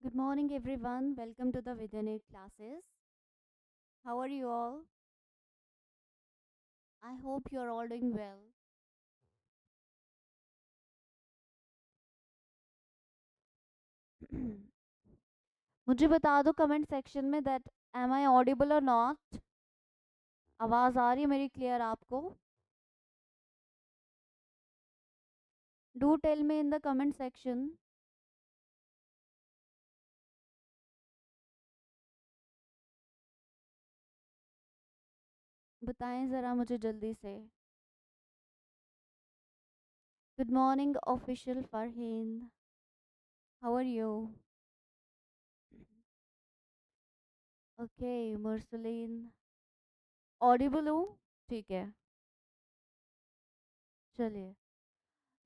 Good morning, everyone. Welcome to the Vidyanet classes. How are you all? I hope you are all doing well. मुझे बता दो comment section में that am I audible और not. आवाज़ आ रही है मेरी क्लियर आपको? Do tell me in the comment section. बताएं ज़रा मुझे जल्दी से. Good morning official Farheen. How are you? Okay Mursaleen. Audible हूँ? ठीक है. चलिए.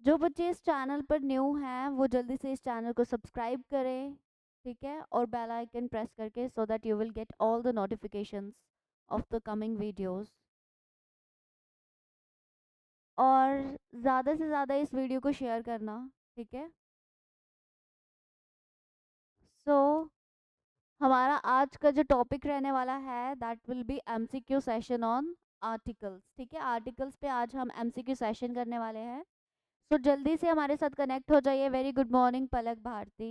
जो बच्चे इस चैनल पर न्यू हैं वो जल्दी से इस चैनल को सब्सक्राइब करें. ठीक है, और बेल आइकन प्रेस करके so that you will get all the notifications of the coming videos. और ज़्यादा से ज़्यादा इस वीडियो को शेयर करना. ठीक है. सो हमारा आज का जो टॉपिक रहने वाला है that will be MCQ session on articles. ठीक है, आर्टिकल्स पे आज हम एमसीक्यू सेशन करने वाले हैं. सो जल्दी से हमारे साथ कनेक्ट हो जाइए. वेरी गुड मॉर्निंग पलक भारती.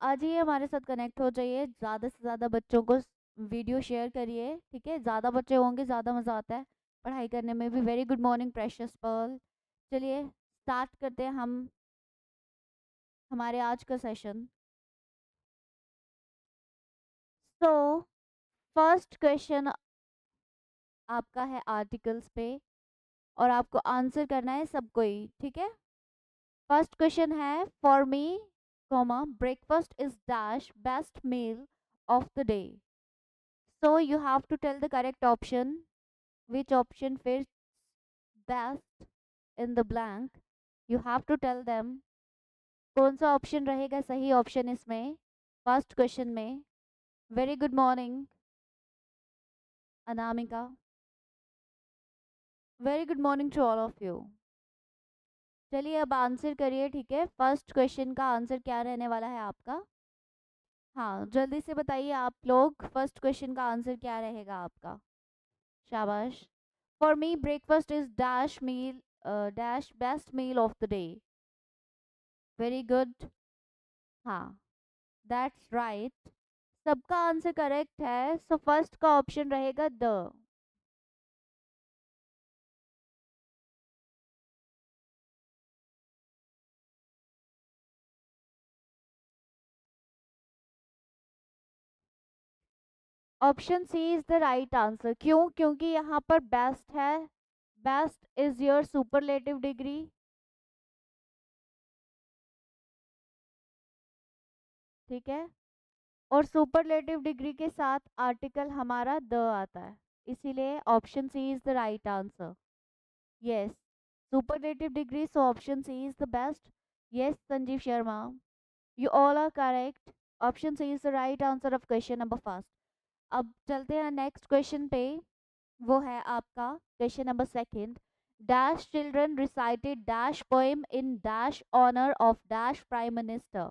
आज ही हमारे साथ कनेक्ट हो जाइए. ज़्यादा से ज़्यादा बच्चों को वीडियो शेयर करिए. ठीक है, ज़्यादा बच्चे होंगे ज़्यादा मज़ा आता है पढ़ाई करने में भी. Very good morning precious pearl. चलिए स्टार्ट करते हैं हम हमारे आज का सेशन. सो फर्स्ट क्वेश्चन आपका है आर्टिकल्स पे और आपको आंसर करना है सबको ही. ठीक है. फर्स्ट क्वेश्चन है for me comma breakfast is dash best meal of the day. So you have to tell the correct option. Which option fits best in the blank? You have to tell them. कौन सा option रहेगा सही option इसमें first question में. Very good morning Anamika. Very good morning to all of you. चलिए अब answer करिए. ठीक है, फर्स्ट क्वेश्चन का आंसर क्या रहने वाला है आपका? हाँ जल्दी से बताइए आप लोग फर्स्ट क्वेश्चन का आंसर क्या रहेगा आपका. शाबाश. For me breakfast is dash meal dash best meal of the day. Very good. हाँ दैट्स राइट. सबका आंसर करेक्ट है. सो फर्स्ट का ऑप्शन रहेगा the. Option C is the right answer. क्यों? क्योंकि यहाँ पर बेस्ट है. Best is your superlative degree. ठीक है, और सुपरलेटिव डिग्री के साथ आर्टिकल हमारा द आता है. इसीलिए option C is the right answer. Yes, superlative degree. So option C is the best. Yes Sanjeev Sharma, you all are correct. Option C is the right answer of question number first. अब चलते हैं next question पे. वो है आपका question number second. Dash children recited dash poem in dash honour of dash prime minister.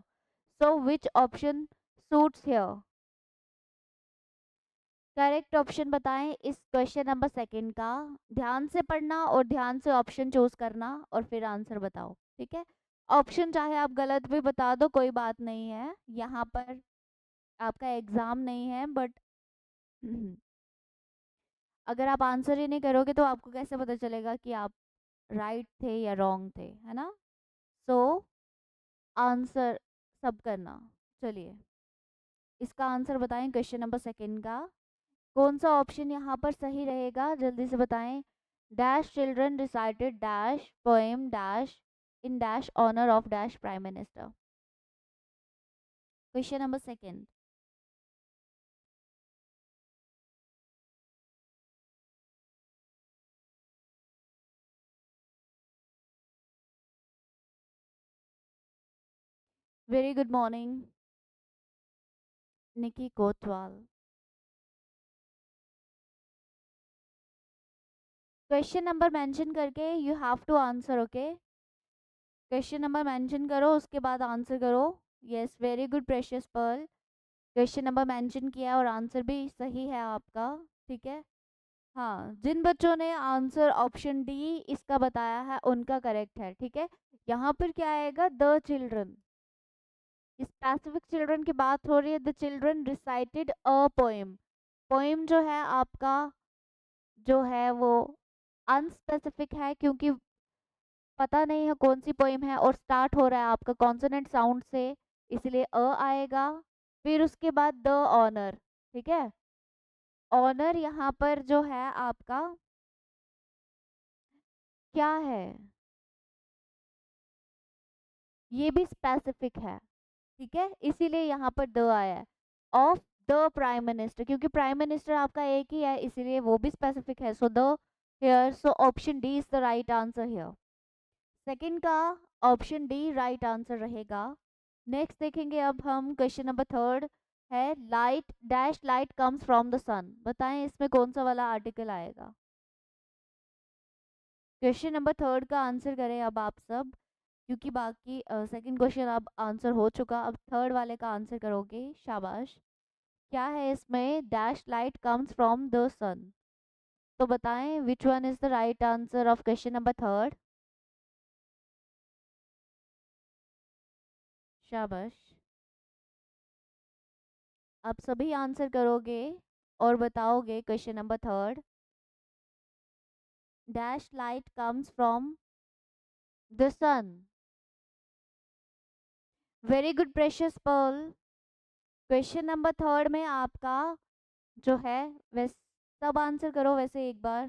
So which option suits here? Correct option बताएं इस question number second का. ध्यान से पढ़ना और ध्यान से ऑप्शन चूज करना और फिर आंसर बताओ. ठीक है, ऑप्शन चाहे आप गलत भी बता दो कोई बात नहीं है. यहाँ पर आपका एग्जाम नहीं है बट अगर आप आंसर ही नहीं करोगे तो आपको कैसे पता चलेगा कि आप राइट थे या रॉन्ग थे, है ना. सो आंसर सब करना. चलिए इसका आंसर बताएं क्वेश्चन नंबर सेकंड का. कौन सा ऑप्शन यहाँ पर सही रहेगा जल्दी से बताएं. Dash children recited dash poem dash in dash honour of dash prime minister. Question number second. Very good morning Niki Kotwal. Question number mention करके you have to answer. Okay, question number mention करो, उसके बाद आंसर करो। Yes, very good precious Pearl. Question number mention किया और answer भी सही है आपका। ठीक है। हाँ, जिन बच्चों ने आंसर ऑप्शन डी इसका बताया है उनका करेक्ट है। ठीक है। यहाँ पर क्या आएगा, द चिल्ड्रन। स्पेसिफिक चिल्ड्रन की बात हो रही है। The children recited a poem. Poem जो है आपका, जो है वो अनस्पेसिफिक है, क्योंकि पता नहीं है कौन सी पोएम है, और स्टार्ट हो रहा है आपका कॉन्सोनेंट साउंड से, इसलिए अ आएगा। फिर उसके बाद द ऑनर। ठीक है। ऑनर यहाँ पर जो है आपका क्या है, ये भी स्पेसिफिक है। ठीक है, इसीलिए यहाँ पर द आया है। ऑफ द प्राइम मिनिस्टर, क्योंकि प्राइम मिनिस्टर आपका एक ही है, इसीलिए वो भी स्पेसिफिक है। So the here, so option D is the right answer here. Second का ऑप्शन डी राइट आंसर रहेगा। नेक्स्ट देखेंगे अब हम क्वेश्चन नंबर थर्ड है, light dash light comes from the sun. बताएं इसमें कौन सा वाला आर्टिकल आएगा। क्वेश्चन नंबर थर्ड का आंसर करें अब आप सब, क्योंकि बाकी सेकंड क्वेश्चन अब आंसर हो चुका, अब थर्ड वाले का आंसर करोगे। शाबाश। क्या है इसमें, dash light comes from the sun. तो बताएं which one is the right answer of question number third. शाबाश। आप सभी आंसर करोगे और बताओगे question number third. Dash light comes from the sun. Very good precious Pearl. Question number third में आपका जो है, वैसे सब आंसर करो वैसे एक बार।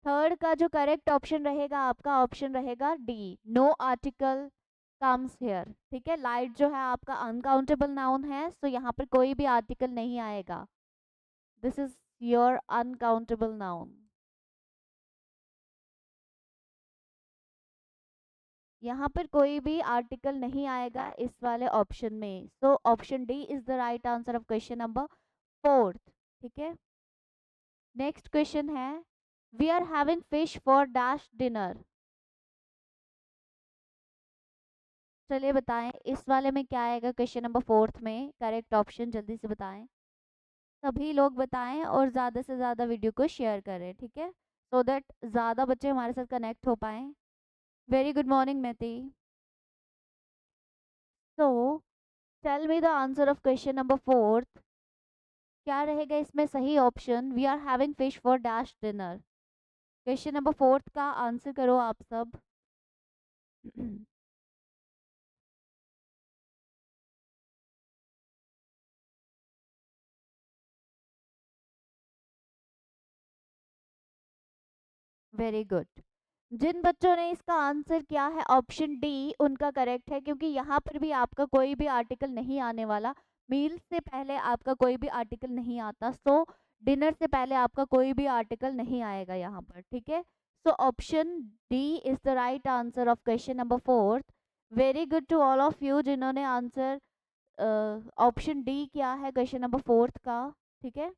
थर्ड का जो करेक्ट ऑप्शन रहेगा आपका, ऑप्शन रहेगा D, no article comes here. ठीक है, लाइट जो है आपका अनकाउंटेबल नाउन है, सो यहाँ पर कोई भी आर्टिकल नहीं आएगा। This is your uncountable noun. यहाँ पर कोई भी आर्टिकल नहीं आएगा इस वाले ऑप्शन में। So option D is the right answer of question number fourth. ठीक है। नेक्स्ट क्वेश्चन है, we are having fish for dash dinner. चलिए बताएं इस वाले में क्या आएगा, क्वेश्चन नंबर फोर्थ में करेक्ट ऑप्शन जल्दी से बताएं। सभी लोग बताएं और ज़्यादा से ज़्यादा वीडियो को शेयर करें। ठीक है, सो दैट ज़्यादा बच्चे हमारे साथ कनेक्ट हो पाएं। Very good morning Maithi. So tell me the answer of question number fourth. क्या रहेगा इसमें सही option, we are having fish for dash dinner. Question number fourth का आंसर करो आप सब। Very good. जिन बच्चों ने इसका आंसर किया है ऑप्शन डी, उनका करेक्ट है, क्योंकि यहाँ पर भी आपका कोई भी आर्टिकल नहीं आने वाला। मील से पहले आपका कोई भी आर्टिकल नहीं आता, सो डिनर से पहले आपका कोई भी आर्टिकल नहीं आएगा यहाँ पर। ठीक है, so option D is the right answer of question number fourth. Very good to all of you जिन्होंने आंसर ऑप्शन डी किया है क्वेश्चन नंबर फोर्थ का। ठीक है,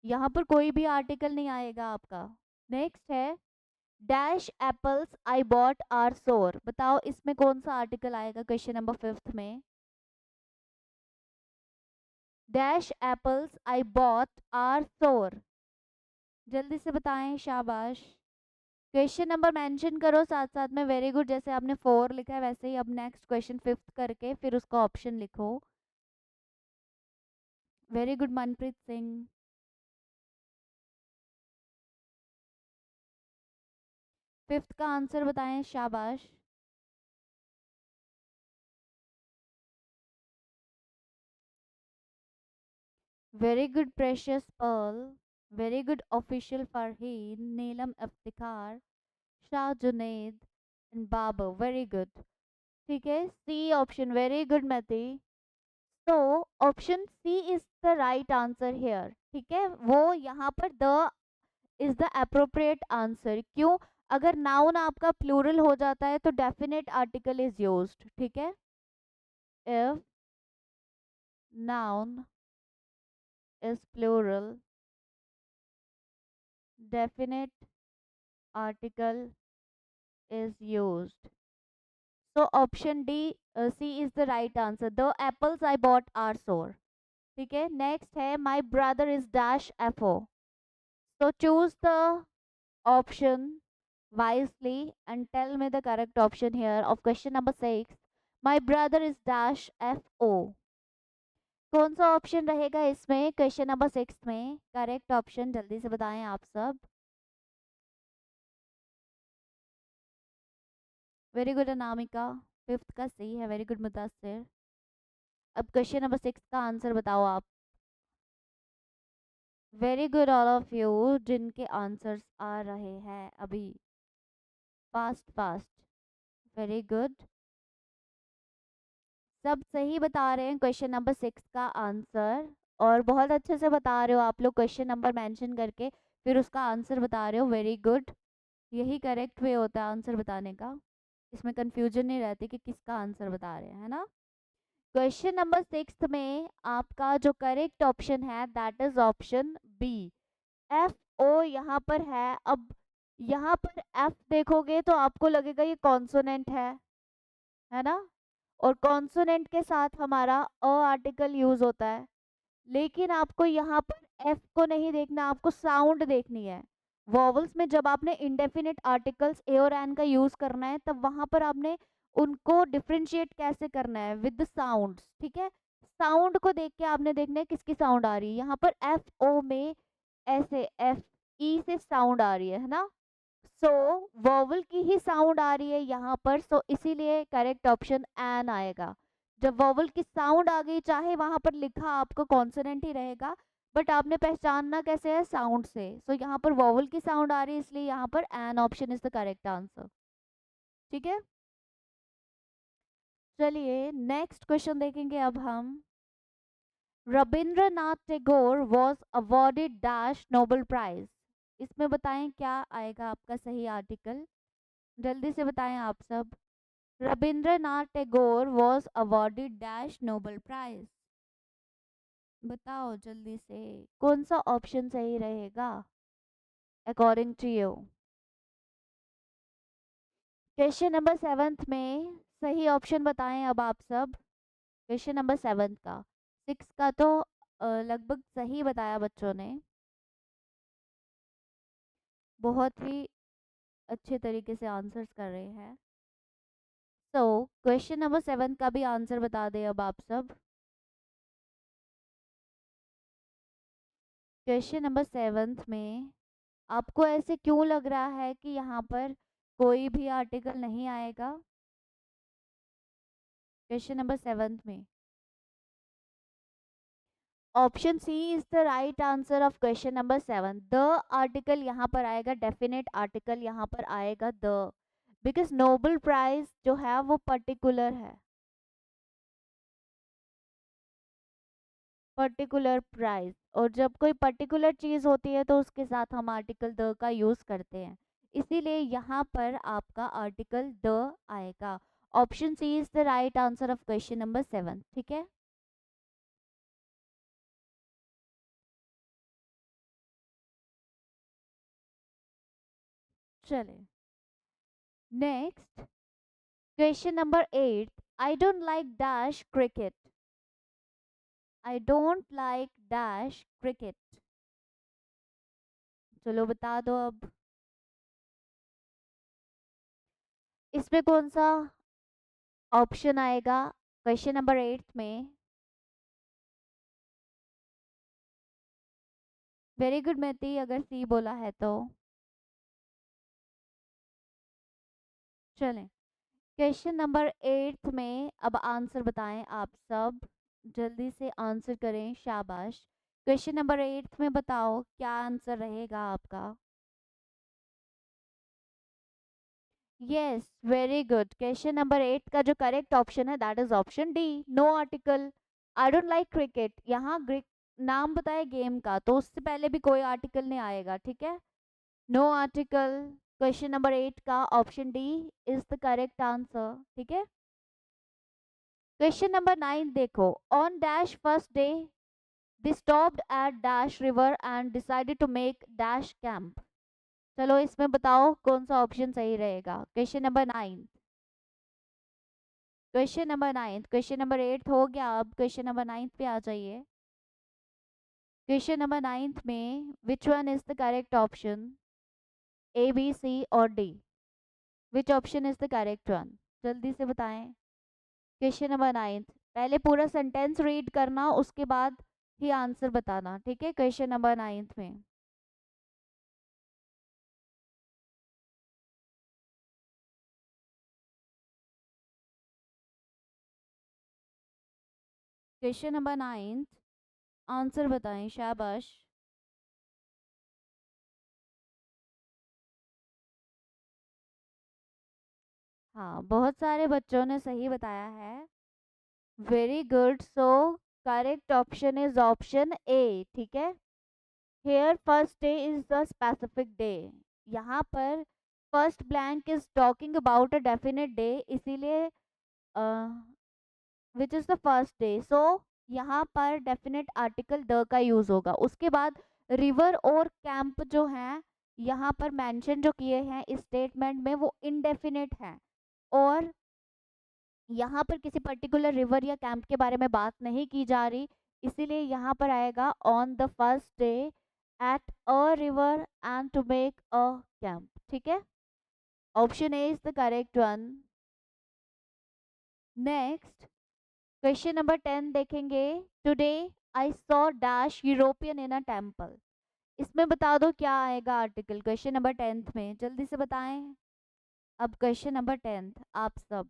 यहाँ पर कोई भी आर्टिकल नहीं आएगा आपका। नेक्स्ट है, dash apples I bought are sour. बताओ इसमें कौन सा आर्टिकल आएगा क्वेश्चन नंबर फिफ्थ में। Dash apples I bought are sour. जल्दी से बताएं। शाबाश। क्वेश्चन नंबर मेंशन करो साथ साथ में। वेरी गुड, जैसे आपने फोर लिखा है वैसे ही अब नेक्स्ट क्वेश्चन फिफ्थ करके फिर उसका ऑप्शन लिखो। Very good Manpreet Singh. Fifth का आंसर बताएं। शाबाश। Very good precious Perl. Very good official Farheen, Neelam Iftikhar, Shah Junaid and Babar. Very good. ठीक है, C option. Very good Maithi. तो option C is the right answer here. ठीक है, वो यहाँ पर the is the appropriate answer. क्यों, अगर नाउन आपका प्लूरल हो जाता है तो डेफिनेट आर्टिकल इज यूज्ड। ठीक है, if noun is plural definite article is used. So option D, C is the right answer. The apples I bought are sour. ठीक है, नेक्स्ट है my brother is dash FO. So choose the option wisely and tell me the correct option here of question number 6. My brother is dash FO. कौन सा option रहेगा इसमें question number 6 में? Correct option जल्दी से बताएं आप सब. वेरी गुड अनामिका, फिफ्थ का सही है. Very good Mudassir. अब क्वेश्चन नंबर 6 का आंसर बताओ आप. Very good all of you जिनके आंसर्स आ रहे हैं अभी. Fast fast. Very good. सब सही बता रहे हैं क्वेश्चन नंबर 6 का आंसर. और बहुत अच्छे से बता रहे हो आप लोग, क्वेश्चन नंबर मेंशन करके फिर उसका आंसर बता रहे हो. Very good. यही करेक्ट वे होता है आंसर बताने का. इसमें कंफ्यूजन नहीं रहती कि किसका आंसर बता रहे हैं, है ना. क्वेश्चन नंबर 6 में आपका जो करेक्ट ऑप्शन है that is option B. F O यहाँ पर है. अब यहाँ पर एफ देखोगे तो आपको लगेगा ये कॉन्सोनेंट है ना. और कॉन्सोनेंट के साथ हमारा अ आर्टिकल यूज होता है. लेकिन आपको यहाँ पर एफ को नहीं देखना, आपको साउंड देखनी है. वॉवल्स में जब आपने इंडेफिनिट आर्टिकल्स ए और एन का यूज करना है तब वहां पर आपने उनको डिफ्रेंशिएट कैसे करना है विद द साउंड्स. ठीक है, साउंड को देख के आपने देखना है किसकी साउंड आ रही है. यहाँ पर एफ ओ में ऐसे एफ ई से साउंड आ रही है ना. सो वॉवल की ही साउंड आ रही है यहाँ पर. सो इसीलिए करेक्ट ऑप्शन एन आएगा. जब वॉवल की साउंड आ गई चाहे वहां पर लिखा आपको कॉन्सोनेंट ही रहेगा बट आपने पहचानना कैसे है साउंड से. सो यहाँ पर वॉवल की साउंड आ रही है इसलिए यहाँ पर an option is the correct answer. ठीक है, चलिए नेक्स्ट क्वेश्चन देखेंगे अब हम. Rabindranath Tagore was awarded dash Nobel prize. इसमें बताएं क्या आएगा आपका सही आर्टिकल. जल्दी से बताएं आप सब. Rabindranath Tagore was awarded dash Nobel prize. बताओ जल्दी से कौन सा ऑप्शन सही रहेगा according to you. Question number 7 में सही ऑप्शन बताएं अब आप सब. क्वेश्चन नंबर 7 का. 6 का तो लगभग सही बताया बच्चों ने. बहुत ही अच्छे तरीके से आंसर्स कर रहे हैं. सो क्वेश्चन नंबर 7 का भी आंसर बता दें अब आप सब. क्वेश्चन नंबर 7 में आपको ऐसे क्यों लग रहा है कि यहाँ पर कोई भी आर्टिकल नहीं आएगा. क्वेश्चन नंबर 7 में option C is the right answer of question number 7. The article यहाँ पर आएगा, डेफिनेट आर्टिकल यहाँ पर आएगा द. बिकॉज नोबेल प्राइज जो है वो पर्टिकुलर है. पर्टिकुलर प्राइज, और जब कोई पर्टिकुलर चीज होती है तो उसके साथ हम आर्टिकल द का यूज करते हैं. इसीलिए यहाँ पर आपका आर्टिकल द आएगा. Option C is the right answer of question number 7. ठीक है, चले next. Question number 8. I don't like dash cricket. I don't like dash cricket. चलो बता दो अब. इसमें कौन सा ऑप्शन आएगा क्वेश्चन नंबर 8 में. वेरी गुड मैथी, अगर सी बोला है तो. चलें क्वेश्चन नंबर 8 में अब आंसर बताएं आप सब. जल्दी से आंसर करें, शाबाश. क्वेश्चन नंबर 8 में बताओ क्या आंसर रहेगा आपका. Yes, very good. Question number 8 का जो करेक्ट ऑप्शन है that is option D, no article. I don't like cricket, यहाँ नाम बताए गेम का तो उससे पहले भी कोई आर्टिकल नहीं आएगा. ठीक है, नो आर्टिकल. क्वेश्चन नंबर 8 का option D is the correct answer. ठीक है, क्वेश्चन नंबर 9 देखो. On dash first day they stopped at dash river and decided to make dash camp. चलो इसमें बताओ कौन सा ऑप्शन सही रहेगा। Question number 9, question number 9, question number 8 हो गया, अब क्वेश्चन नंबर 9 पे आ जाइए। क्वेश्चन नंबर 9 में which one is the correct option, A B C और D, which option is the correct one, जल्दी से बताएं। क्वेश्चन नंबर 9, पहले पूरा सेंटेंस रीड करना, उसके बाद ही आंसर बताना, ठीक है। क्वेश्चन नंबर 9 में क्वेश्चन नंबर 9 आंसर बताएं, शाबाश। हाँ, बहुत सारे बच्चों ने सही बताया है, very good. So correct option is option A, ठीक है। Here first day is the specific day, यहाँ पर first blank is talking about a definite day, इसीलिए which is the first day, so यहाँ पर डेफिनेट आर्टिकल द का use होगा। उसके बाद रिवर और कैंप जो हैं यहाँ पर मेंशन जो किए हैं इस स्टेटमेंट में वो इनडेफिनेट हैं, और यहाँ पर किसी पर्टिकुलर रिवर या कैंप के बारे में बात नहीं की जा रही, इसीलिए यहाँ पर आएगा on the first day at a river and to make a camp, ठीक है। Option A is the correct one. Next question number 10 देखेंगे। Today I saw dash European in a temple, इसमें बता दो क्या आएगा आर्टिकल क्वेश्चन नंबर 10 में, जल्दी से बताएं। अब क्वेश्चन नंबर 10 आप सब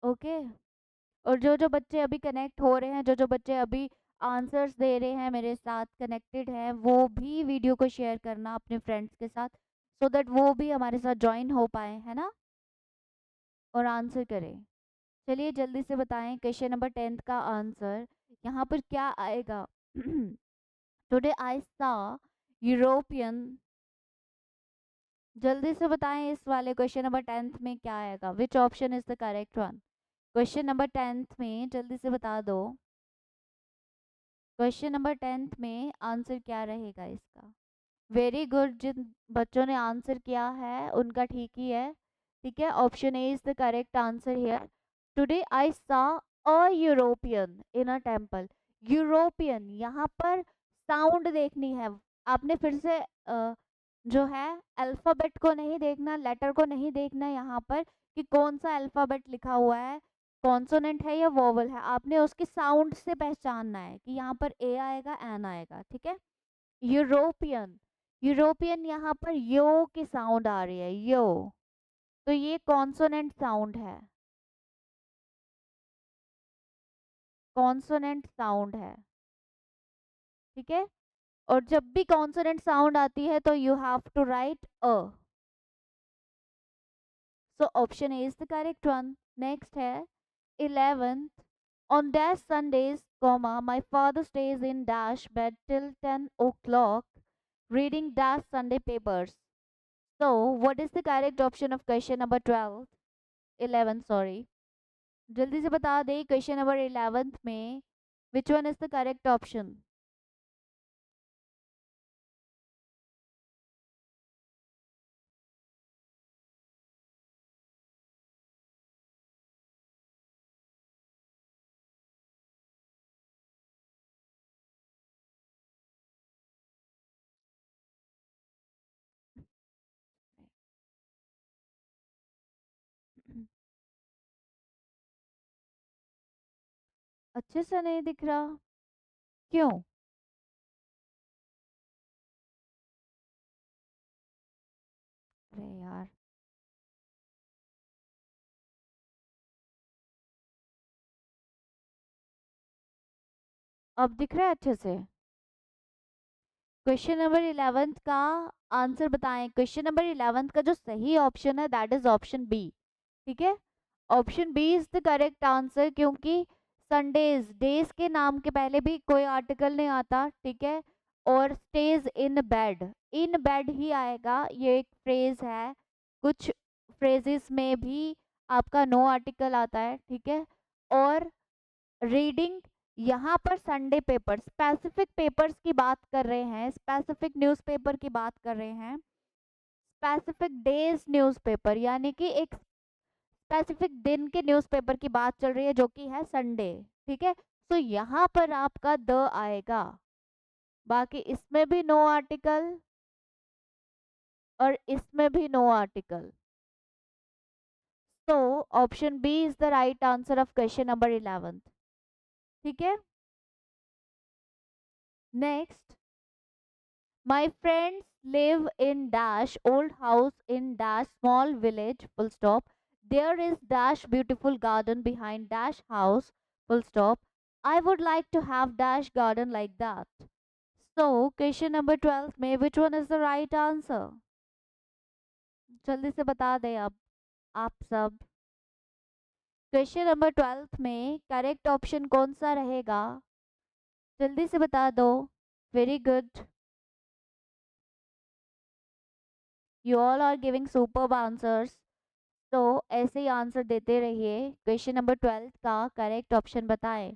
ओके। और जो जो बच्चे अभी कनेक्ट हो रहे हैं, जो जो बच्चे अभी आंसर्स दे रहे हैं मेरे साथ कनेक्टेड हैं, वो भी वीडियो को शेयर करना अपने फ्रेंड्स के साथ, सो दैट वो भी हमारे साथ ज्वाइन हो पाए, है ना, और आंसर करें। चलिए जल्दी से बताएं क्वेश्चन नंबर 10 का आंसर यहाँ पर क्या आएगा। टुडे आई सा यूरोपियन, जल्दी से बताएं इस वाले क्वेश्चन नंबर 10 में क्या आएगा, विच option is the correct one. Question number 10 में जल्दी से बता दो, क्वेश्चन नंबर 10 में आंसर क्या रहेगा इसका। वेरी गुड, जिन बच्चों ने आंसर किया है उनका ठीक ही है, ठीक है। Option A is the correct answer here. Today I saw a European in a temple, European यहाँ पर साउंड देखनी है आपने, फिर से जो है अल्फाबेट को नहीं देखना, लेटर को नहीं देखना यहाँ पर कि कौन सा अल्फाबेट लिखा हुआ है, कॉन्सोनेंट है या वोवल है, आपने उसके साउंड से पहचानना है कि यहाँ पर ए आएगा एन आएगा, ठीक है। यूरोपियन, यूरोपियन यहाँ पर यो की साउंड आ रही है, यो, तो ये कॉन्सोनेंट साउंड है, कॉन्सोनेंट साउंड है, ठीक है। और जब भी कॉन्सोनेंट साउंड आती है तो you have to write a, so option A is the correct one. Next है 11th, on dash Sundays, comma, my father stays in dash bed till 10 o'clock reading dash Sunday papers. So, what is the correct option of question number 12? 11, sorry. जल्दी से बता दे question number 11th में which one is the correct option. अच्छे से नहीं दिख रहा, क्यों? अरे यार, अब दिख रहा है अच्छे से। क्वेश्चन नंबर 11th का आंसर बताएं। क्वेश्चन नंबर 11th का जो सही ऑप्शन है दैट इज ऑप्शन बी, ठीक है। Option B is the correct answer, क्योंकि संडेज, डेज के नाम के पहले भी कोई आर्टिकल नहीं आता, ठीक है। और स्टेज इन बेड ही आएगा, ये एक फ्रेज है, कुछ फ्रेजेस में भी आपका नो आर्टिकल आता है, ठीक है। और रीडिंग यहाँ पर संडे पेपर, स्पेसिफिक पेपर्स की बात कर रहे हैं, स्पेसिफिक न्यूज़पेपर की बात कर रहे हैं, स्पेसिफिक डेज न्यूज़पेपर, यानी कि एक स्पेसिफिक दिन के न्यूज़पेपर की बात चल रही है जो कि है संडे। ठीक है, तो यहाँ पर आपका द आएगा, बाकी इसमें भी नो आर्टिकल और इसमें भी नो आर्टिकल। तो option B is the right answer of question number 11। ठीक है, next, my friends live in dash old house in dash small village full stop. There is dash beautiful garden behind dash house full stop. I would like to have dash garden like that. So question number 12 में which one is the right answer? जल्दी से बता दें अब आप सब। Question number 12 में correct option कौन सा रहेगा, जल्दी से बता दो। Very good, you all are giving superb answers. तो ऐसे ही आंसर देते रहिए। क्वेश्चन नंबर 12 का करेक्ट ऑप्शन बताएं,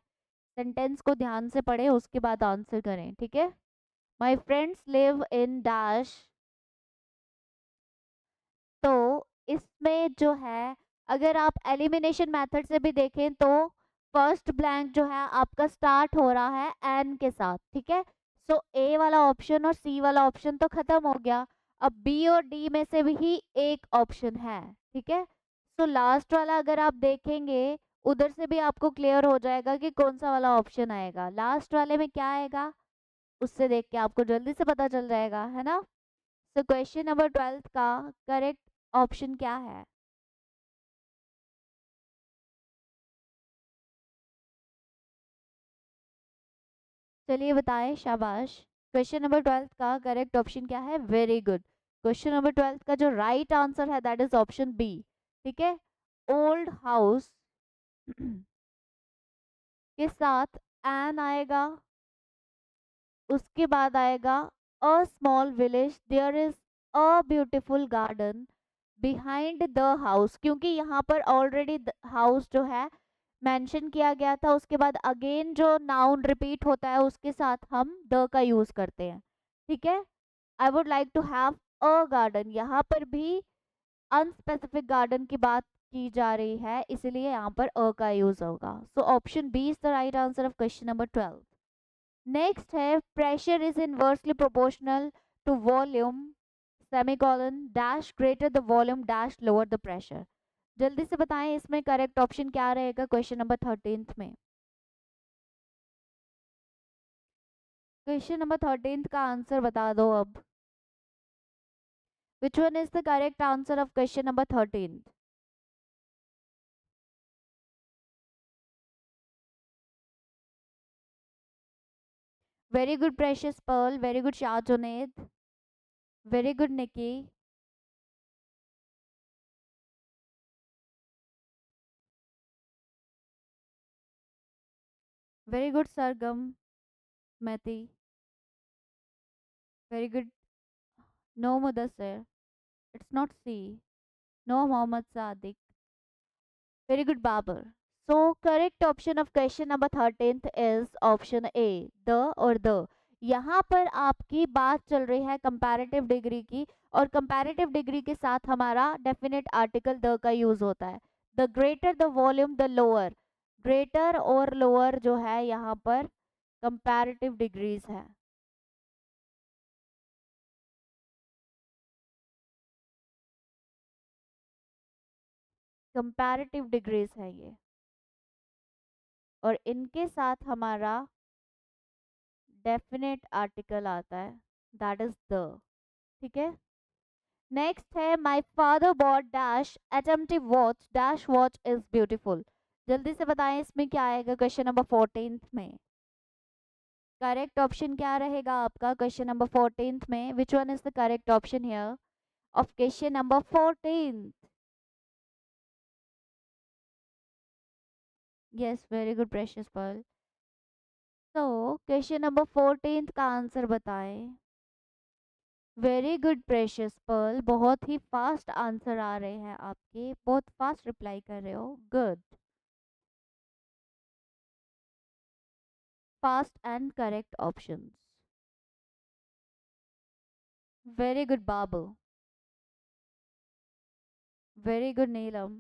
सेंटेंस को ध्यान से पढ़ें उसके बाद आंसर करें। ठीक है, my friends live in dash. तो इसमें जो है, अगर आप एलिमिनेशन मेथड से भी देखें तो फर्स्ट ब्लैंक जो है आपका स्टार्ट हो रहा है एन के साथ। ठीक है, सो ए वाला ऑप्शन और सी वाला ऑप्शन तो खत्म हो गया, अब बी और डी में से भी एक ऑप्शन है। ठीक है, सो लास्ट वाला अगर आप देखेंगे उधर से भी आपको क्लियर हो जाएगा कि कौन सा वाला ऑप्शन आएगा, लास्ट वाले में क्या आएगा उससे देख के आपको जल्दी से पता चल जाएगा, है ना। सो क्वेश्चन नंबर 12 का करेक्ट ऑप्शन क्या है? चलिए बताएं, शाबाश। क्वेश्चन नंबर 12 का करेक्ट ऑप्शन क्या है? Very good. क्वेश्चन नंबर 12 का जो राइट आंसर है दैट इज ऑप्शन बी। ठीक है, ओल्ड हाउस के साथ एन आएगा, उसके बाद आएगा a small village there is a beautiful garden behind the house, क्योंकि यहाँ पर ऑलरेडी हाउस जो है मेंशन किया गया था, उसके बाद अगेन जो नाउन रिपीट होता है उसके साथ हम द का यूज करते हैं। ठीक है, I would like to have a garden, यहाँ पर भी अनस्पेसिफिक गार्डन की बात की जा रही है, इसलिए यहाँ पर अ का यूज होगा। So option B is the right answer of question number 12। Next है pressure is inversely proportional to volume semicolon dash greater the volume dash lower the pressure. जल्दी से बताएं इसमें करेक्ट ऑप्शन क्या रहेगा क्वेश्चन नंबर 13 में। Question number 13 का answer बता दो अब। Which one is the correct answer of question number 13? Very good precious Perl, very good Shah Junaid, very good Nikki, very good Sargam Maiti, very good. No Mudassir, it's not C. No Mohammad Sadiq, very good Babar. So correct option of question number 13 is option A, the और the. यहाँ पर आपकी बात चल रही है comparative degree की, और कंपैरेटिव डिग्री के साथ हमारा डेफिनेट आर्टिकल द का यूज होता है। The greater the volume the lower, greater और लोअर जो है यहाँ पर कंपैरेटिव डिग्रीज है। कंपैरेटिव डिग्रीज है ये, और इनके साथ हमारा डेफिनेट आर्टिकल आता है दैट इज द। ठीक है, नेक्स्ट है my father bought dash attractive watch dash watch is beautiful. जल्दी से बताएं इसमें क्या आएगा क्वेश्चन नंबर 14 में। करेक्ट ऑप्शन क्या रहेगा आपका क्वेश्चन नंबर 14 में? Which one is the correct option here of question number 14? Yes, very good precious pearl. तो क्वेश्चन नंबर 14 का आंसर बताएं। वेरी गुड प्रेशियस पर्ल, बहुत ही फास्ट आंसर आ रहे हैं आपके, बहुत फास्ट रिप्लाई कर रहे हो, good. fast and correct options. Very good, Babu. Very good, Neelam.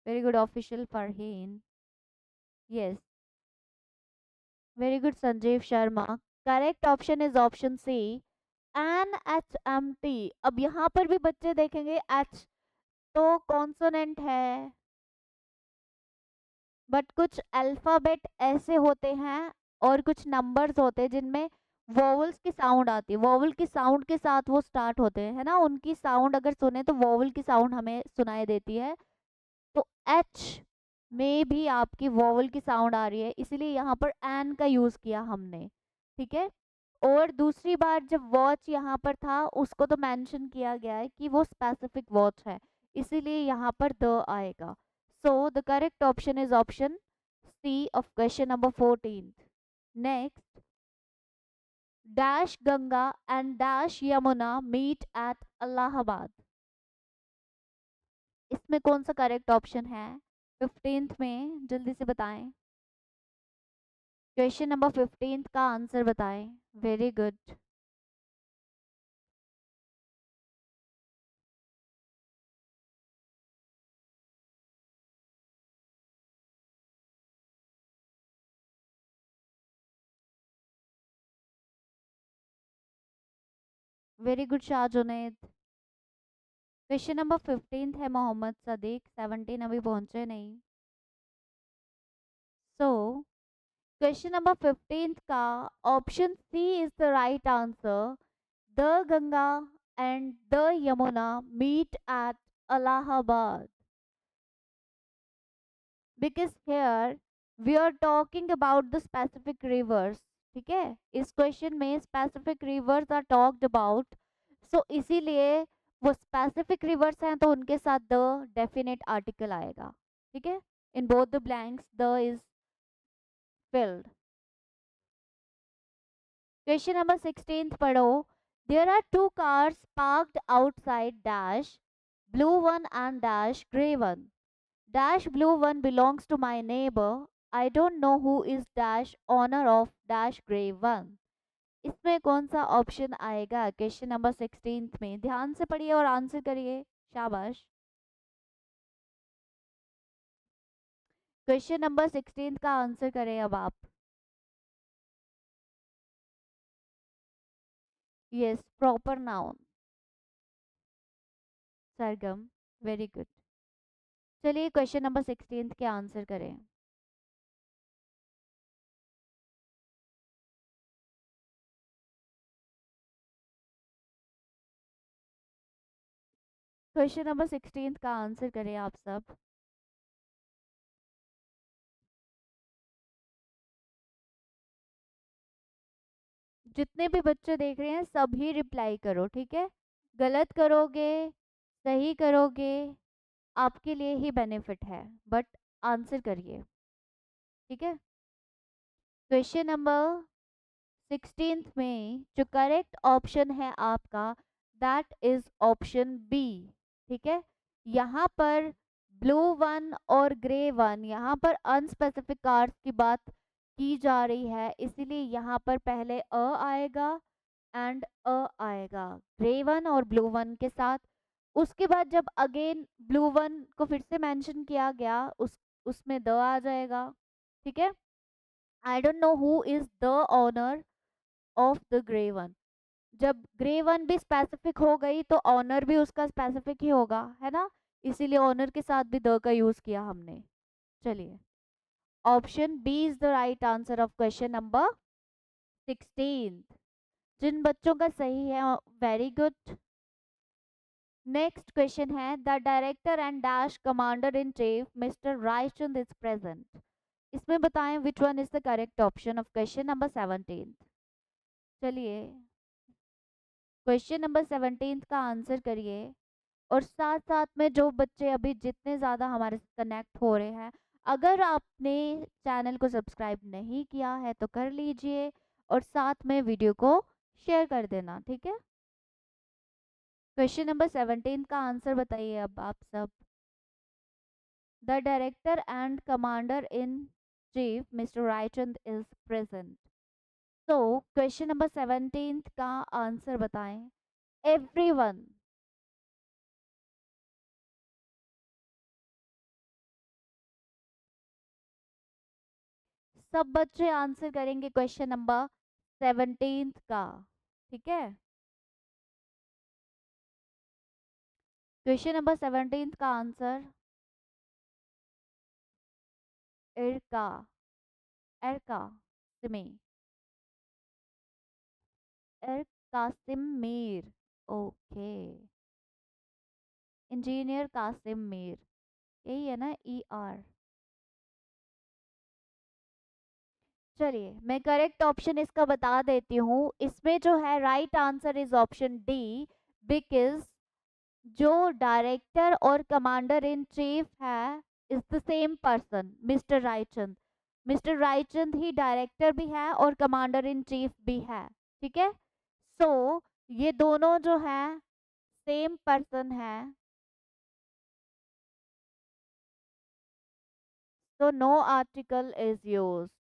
Very good, official Farheen. Yes. Very good, Sanjeev Sharma. Correct option is option C. NHMT. अब यहाँ पर भी बच्चे देखेंगे H तो कॉन्सोनेंट है, बट कुछ अल्फाबेट ऐसे होते हैं और कुछ नंबर्स होते हैं जिनमें वोवल्स की साउंड आती है, वोवल की साउंड के साथ वो स्टार्ट होते हैं, है ना, उनकी साउंड अगर सुने तो वोवल की साउंड हमें सुनाई देती है। तो एच में भी आपकी वोवल की साउंड आ रही है, इसीलिए यहाँ पर एन का यूज किया हमने। ठीक है। और दूसरी बार जब वॉच यहाँ पर था उसको तो मेंशन किया गया है कि वो स्पेसिफिक वॉच है, इसीलिए यहाँ पर द आएगा। So the correct option is option C of question number 14। Next, dash Ganga and dash Yamuna meet at Allahabad. इसमें कौन सा करेक्ट ऑप्शन है 15th में, जल्दी से बताएं। क्वेश्चन नंबर 15 का आंसर बताएं। Very good. Very good Shah Junaid. Question number 15 है मोहम्मद सदीक, 17 अभी पहुंचे नहीं। सो क्वेश्चन नंबर 15 का option C is the right answer. The Ganga and the Yamuna meet at Allahabad, because here we are talking about the specific rivers। ठीक है, इस क्वेश्चन में specific rivers are talked about, so इसीलिए वो स्पेसिफिक रिवर्स हैं तो उनके साथ द डेफिनेट आर्टिकल आएगा। ठीक है, in both the blanks the is filled. Question number 16 पढ़ो। There are two cars parked outside dash blue one and dash grey one. Dash blue one belongs to my neighbor. I don't know who is dash owner of dash gray one। इसमें कौन सा option आएगा question number 16 में? ध्यान से पढ़िए और answer करिए, शाबाश। क्वेश्चन नंबर 16 का आंसर करें अब आप। Yes, proper noun, Sargam. Very good. चलिए क्वेश्चन नंबर 16 के आंसर करें। क्वेश्चन नंबर 16 का आंसर करें आप सब। जितने भी बच्चे देख रहे हैं सभी रिप्लाई करो, ठीक है। गलत करोगे, सही करोगे, आपके लिए ही बेनिफिट है, बट आंसर करिए। ठीक है। क्वेश्चन नंबर 16 में जो करेक्ट ऑप्शन है आपका, दैट इज ऑप्शन बी। ठीक है। यहाँ पर ब्लू वन और ग्रे वन, यहाँ पर अनस्पेसिफिक कार्ड्स की बात की जा रही है, इसीलिए यहाँ पर पहले अ आएगा एंड अ आएगा ग्रे वन और ब्लू वन के साथ। उसके बाद जब अगेन ब्लू वन को फिर से मेंशन किया गया, उसमें द आ जाएगा। ठीक है। I don't know who is the owner of the grey one. जब ग्रे वन भी स्पेसिफिक हो गई तो ऑनर भी उसका स्पेसिफिक ही होगा, है ना, इसीलिए ऑनर के साथ भी द का यूज किया हमने। चलिए, option B is the right answer of question number 16। जिन बच्चों का सही है, वेरी गुड। नेक्स्ट क्वेश्चन है, the director and dash commander in chief mister Raichand is present. इसमें बताएं which one is the correct option of question number 17। चलिए question number 17 का आंसर करिए, और साथ साथ में जो बच्चे अभी जितने ज़्यादा हमारे साथ कनेक्ट हो रहे हैं, अगर आपने चैनल को सब्सक्राइब नहीं किया है तो कर लीजिए और साथ में वीडियो को शेयर कर देना। ठीक है। क्वेश्चन नंबर 17 का आंसर बताइए अब आप सब। The director and commander in chief, Mr. Raichand is present. So question number 17 का आंसर बताएं. एवरीवन. सब बच्चे आंसर करेंगे क्वेश्चन नंबर 17 का. ठीक है. क्वेश्चन नंबर 17 का आंसर इरका. एरका सिमी. एर कासिम मीर. ओके. इंजीनियर कासिम मीर. यही है ना ई आर. चलिए मैं करेक्ट ऑप्शन इसका बता देती हूँ. इसमें जो है right answer is option D. Because जो डायरेक्टर और कमांडर इन चीफ है is the same person, mister Raichand. Mister Raichand he director भी है और कमांडर इन चीफ भी है. ठीक है. सो ये दोनों जो है सेम पर्सन है. So no article is used.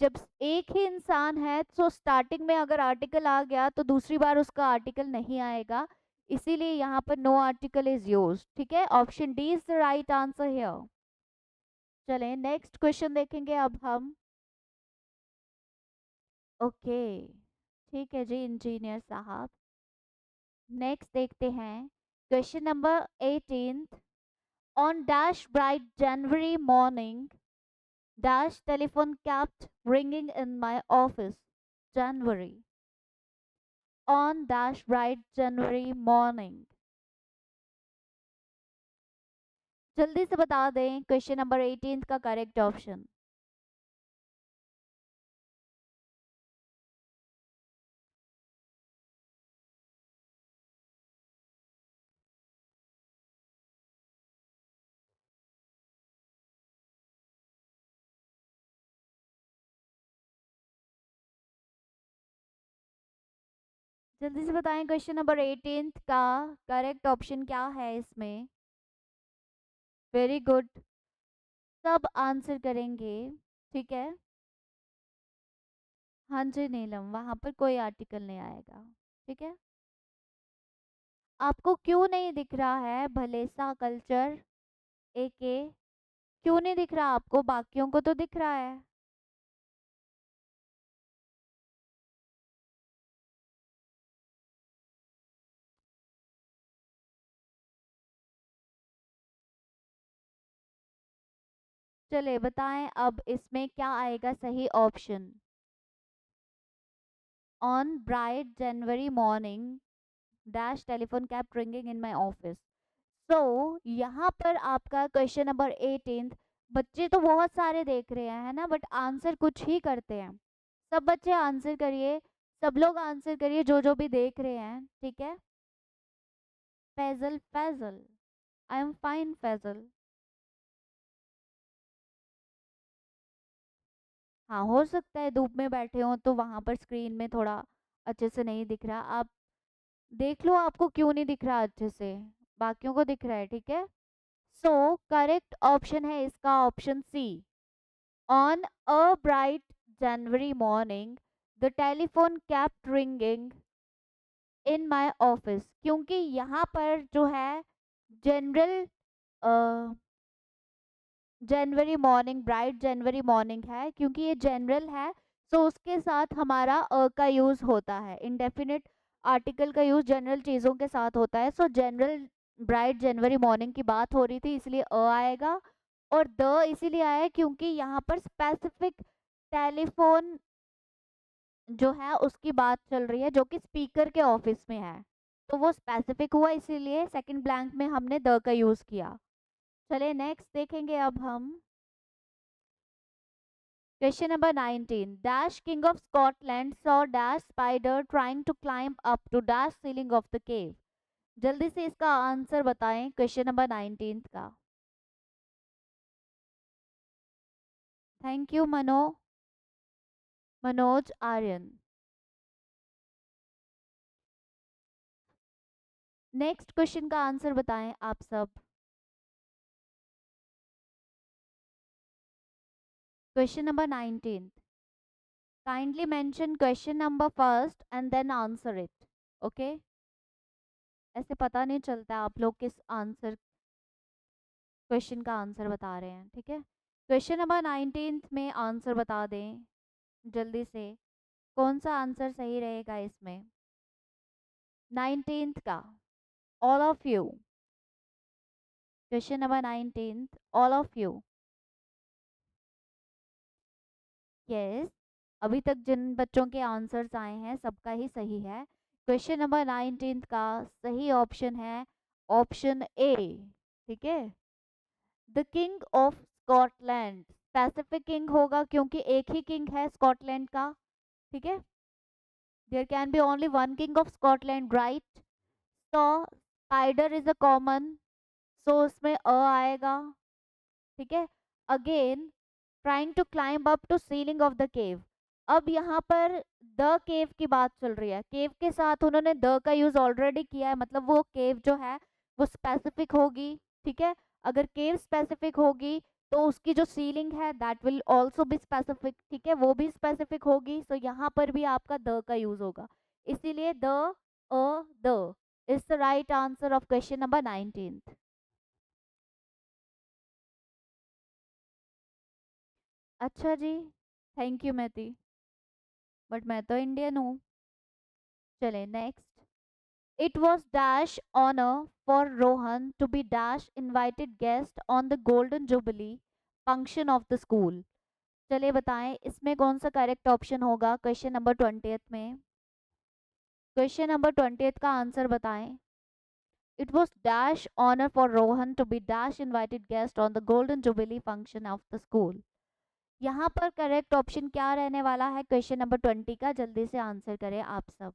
जब एक ही इंसान है तो स्टार्टिंग में अगर आर्टिकल आ गया तो दूसरी बार उसका आर्टिकल नहीं आएगा. इसीलिए यहाँ पर नो आर्टिकल इज यूज्ड. ठीक है. Option D is the right answer here. चलें नेक्स्ट क्वेश्चन देखेंगे अब हम. ओके. ठीक है जी इंजीनियर साहब. नेक्स्ट देखते हैं question number 18. On dash bright January morning dash telephone kept ringing in my office. January. On dash bright January morning. जल्दी से बता दें क्वेश्चन नंबर 18 का करेक्ट ऑप्शन. जल्दी से बताएं क्वेश्चन नंबर 18 का करेक्ट ऑप्शन क्या है इसमें. Very good. सब आंसर करेंगे. ठीक है. हाँ जी नीलम वहां पर कोई आर्टिकल नहीं आएगा. ठीक है. आपको क्यों नहीं दिख रहा है भलेसा कल्चर एके. क्यों नहीं दिख रहा आपको. बाकियों को तो दिख रहा है. चले बताएं अब इसमें क्या आएगा सही option. On bright January morning dash telephone kept ringing in my office. So यहाँ पर आपका क्वेश्चन नंबर 18. बच्चे तो बहुत सारे देख रहे हैं है ना बट आंसर कुछ ही करते हैं. सब बच्चे आंसर करिए. सब लोग आंसर करिए जो जो भी देख रहे हैं. ठीक है. Faizal Faizal. I am fine Faizal. हाँ हो सकता है धूप में बैठे हो तो वहां पर स्क्रीन में थोड़ा अच्छे से नहीं दिख रहा. आप देख लो आपको क्यों नहीं दिख रहा अच्छे से. बाकियों को दिख रहा है. ठीक है. सो करेक्ट ऑप्शन है इसका option C. On a bright January morning the telephone kept ringing in my office. क्योंकि यहाँ पर जो है general January morning bright January morning है क्योंकि ये जनरल है. सो उसके साथ हमारा का यूज होता है. इंडेफिनिट आर्टिकल का यूज जनरल चीजों के साथ होता है. सो जनरल ब्राइट जनवरी मॉर्निंग की बात हो रही थी इसलिए आएगा. और द इसीलिए आया क्योंकि यहाँ पर स्पेसिफिक टेलीफोन जो है उसकी बात चल रही है जो कि स्पीकर के ऑफिस में है. तो वो स्पेसिफिक हुआ इसीलिए सेकंड ब्लैंक में हमने द का यूज किया. चलिए नेक्स्ट देखेंगे अब हम. Question number 19. Dash King of Scotland saw Dash spider trying to climb up to Dash ceiling of the cave. जल्दी से इसका आंसर बताएं क्वेश्चन नंबर 19 का. Thank you Manoj Aryan. Next question का आंसर बताएं आप सब। Question number 19। Kindly mention question number first and then answer it. Okay, ऐसे पता नहीं चलता आप लोग किस आंसर क्वेश्चन का आंसर बता रहे हैं। ठीक है, क्वेश्चन नंबर 19 में आंसर बता दें जल्दी से, कौन सा आंसर सही रहेगा इसमें। 19 का, all of you, question number 19, all of you. Yes, अभी तक जिन बच्चों के आंसर्स आए हैं सबका ही सही है। क्वेश्चन नंबर 19 का सही ऑप्शन है ऑप्शन ए। ठीक है, the king of Scotland, specific king होगा क्योंकि एक ही किंग है स्कॉटलैंड का। ठीक है, there can be only one king of Scotland, right. तो spider is a common, so उसमें अ आएगा। ठीक है, again trying to climb up to ceiling of the cave. अब यहाँ पर द केव की बात चल रही है, केव के साथ उन्होंने द का यूज ऑलरेडी किया है, मतलब वो केव जो है वो स्पेसिफिक होगी। ठीक है, अगर केव स्पेसिफिक होगी तो उसकी जो सीलिंग है that will also be specific. ठीक है, वो भी स्पेसिफिक होगी, सो यहाँ पर भी आपका द का यूज होगा, इसीलिए the, a, the is the right answer of question number 19। अच्छा जी, थैंक यू मैती, बट मैं तो इंडियन हूँ। चले next. It was dash honour for Rohan to be dash invited guest on the golden jubilee function of the school. चलिए बताएं इसमें कौन सा करेक्ट ऑप्शन होगा क्वेश्चन नंबर 20 में। क्वेश्चन नंबर 20 का आंसर बताएं। It was dash honour for Rohan to be dash invited guest on the golden jubilee function of the school. यहाँ पर करेक्ट ऑप्शन क्या रहने वाला है क्वेश्चन नंबर 20 का, जल्दी से आंसर करें आप सब।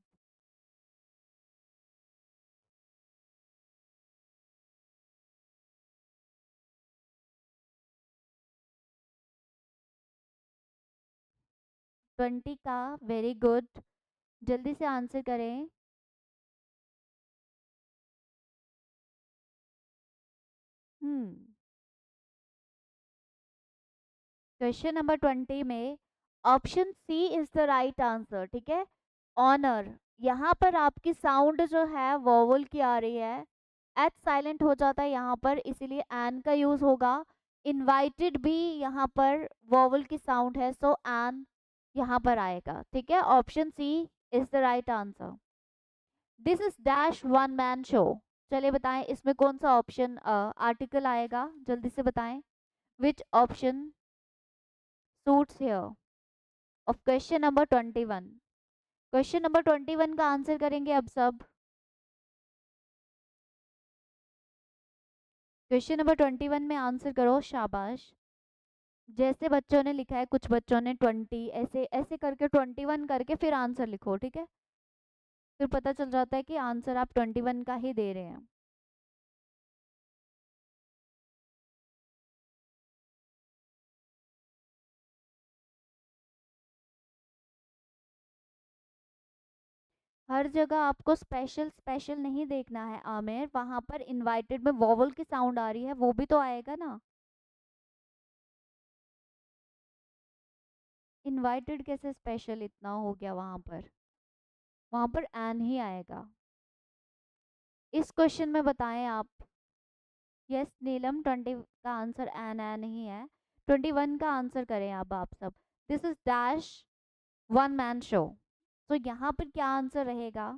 20 का, वेरी गुड, जल्दी से आंसर करें। हम्म, क्वेश्चन नंबर 20 में option C is the right answer. ठीक है, ऑनर, यहाँ पर आपकी साउंड जो है वोवल की आ रही है, एच साइलेंट हो जाता है यहाँ पर, इसीलिए एन का यूज होगा। इनवाइटेड भी यहाँ पर वोवल की साउंड है, सो एन यहाँ पर आएगा। ठीक है, option C is the right answer. This is dash one man show. चलिए बताएं इसमें कौन सा ऑप्शन आर्टिकल आएगा, जल्दी से बताएं। विच option suits here of question number 21। Question number 21 का आंसर करेंगे अब सब। क्वेश्चन नंबर 21 में आंसर करो, शाबाश। जैसे बच्चों ने लिखा है, कुछ बच्चों ने 20 ऐसे ऐसे करके 21 करके फिर आंसर लिखो। ठीक है, फिर पता चल जाता है कि आंसर आप 21 का ही दे रहे हैं। हर जगह आपको स्पेशल स्पेशल नहीं देखना है आमिर, वहां पर इनवाइटेड में वॉवल की साउंड आ रही है, वो भी तो आएगा ना। इनवाइटेड कैसे स्पेशल इतना हो गया वहां पर एन ही आएगा। इस क्वेश्चन में बताएं आप। यस नीलम, 20 का आंसर एन एन ही है। 21 का आंसर करें अब आप सब। This is dash one man show, तो यहाँ पर क्या आंसर रहेगा।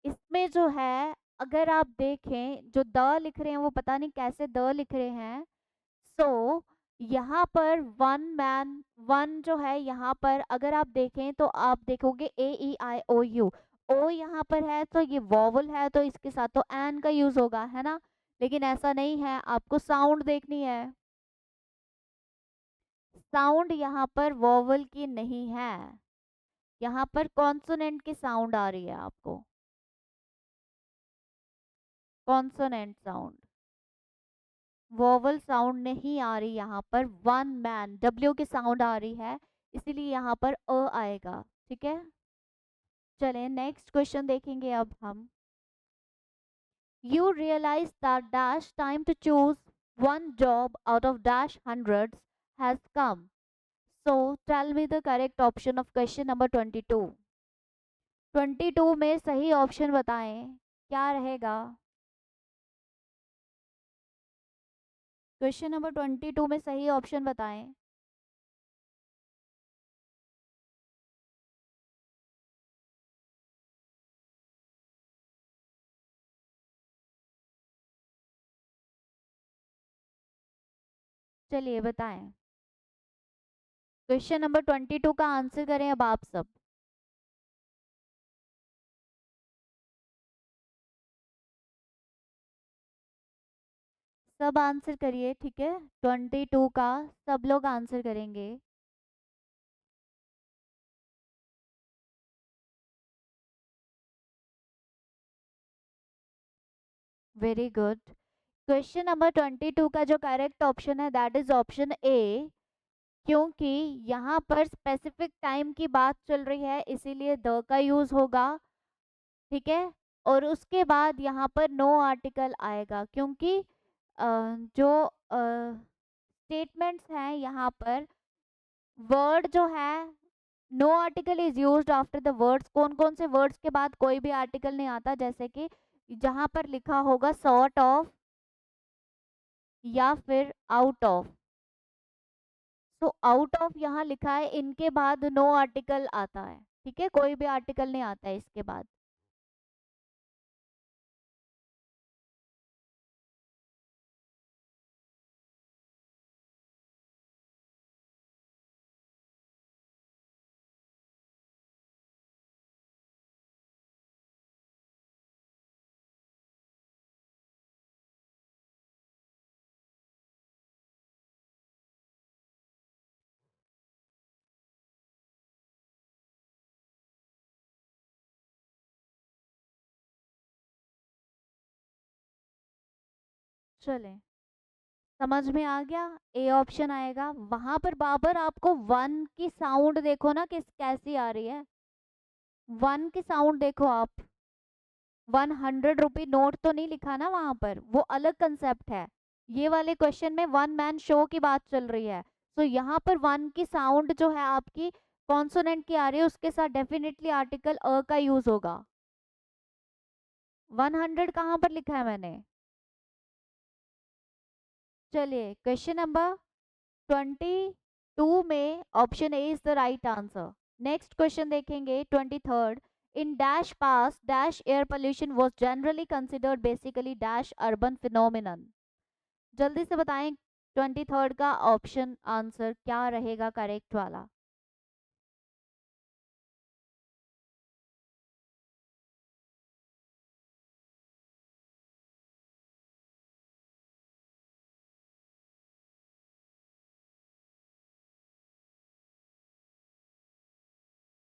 इसमें जो है, अगर आप देखें जो द लिख रहे हैं वो पता नहीं कैसे द लिख रहे हैं, सो यहाँ पर वन मैन, वन जो है यहाँ पर अगर आप देखें तो आप देखोगे AEIOU, ओ यहाँ पर है तो ये वॉवल है, तो इसके साथ तो एन का यूज होगा, है ना। लेकिन ऐसा नहीं है, आपको साउंड देखनी है। साउंड यहाँ पर वॉवल की नहीं है, यहाँ पर कॉन्सोनेंट की साउंड आ रही है आपको, कॉन्सोनेंट साउंड, वोवल साउंड नहीं आ रही यहाँ पर। वन मैन, डब्ल्यू की साउंड आ रही है, इसीलिए यहाँ पर अ आएगा। ठीक है, चलें नेक्स्ट क्वेश्चन देखेंगे अब हम। You realize that dash time to choose one job out of dash hundreds has come. So tell me the correct option of question number 22. 22 में सही ऑप्शन बताएं क्या रहेगा। क्वेश्चन नंबर 22 में सही ऑप्शन बताएं। चलिए बताएं। क्वेश्चन नंबर 22 का आंसर करें अब आप सब। सब आंसर करिए, ठीक है। 22 का सब लोग आंसर करेंगे। Very good. क्वेश्चन नंबर 22 का जो करेक्ट ऑप्शन है दैट इज ऑप्शन ए। क्योंकि यहाँ पर स्पेसिफिक टाइम की बात चल रही है इसीलिए द का यूज होगा, ठीक है। और उसके बाद यहाँ पर नो आर्टिकल आएगा क्योंकि जो स्टेटमेंट्स हैं यहाँ पर वर्ड जो है no article is used after the words. कौन कौन से वर्ड्स के बाद कोई भी आर्टिकल नहीं आता, जैसे कि जहां पर लिखा होगा सॉर्ट ऑफ या फिर आउट ऑफ। तो आउट ऑफ यहाँ लिखा है, इनके बाद नो आर्टिकल आता है, ठीक है। कोई भी आर्टिकल नहीं आता है इसके बाद। चले समझ में आ गया। ए ऑप्शन आएगा। वहां पर बाबर आपको वन की साउंड देखो ना किस कैसी आ रही है। वन की साउंड देखो आप। 100 रुपी नोट तो नहीं लिखा ना वहां पर, वो अलग कंसेप्ट है। ये वाले क्वेश्चन में वन मैन शो की बात चल रही है। तो यहाँ पर वन की साउंड जो है आपकी कॉन्सोनेंट की आ रही है, उसके साथ डेफिनेटली आर्टिकल अ का यूज होगा। 100 कहाँ पर लिखा है मैंने। चलिए क्वेश्चन नंबर 22 में option A is the right answer. Next question देखेंगे 23rd। In dash pass dash air pollution was generally considered basically dash urban phenomenon. जल्दी से बताएं 23rd का ऑप्शन आंसर क्या रहेगा करेक्ट वाला।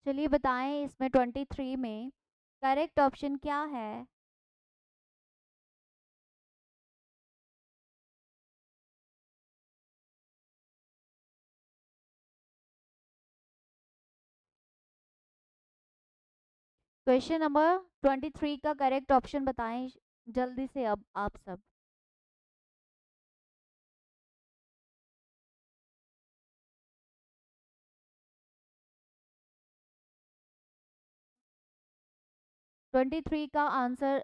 चलिए बताएं इसमें 23 में करेक्ट ऑप्शन क्या है। क्वेश्चन नंबर 23 का करेक्ट ऑप्शन बताएं जल्दी से अब आप सब। 23 का आंसर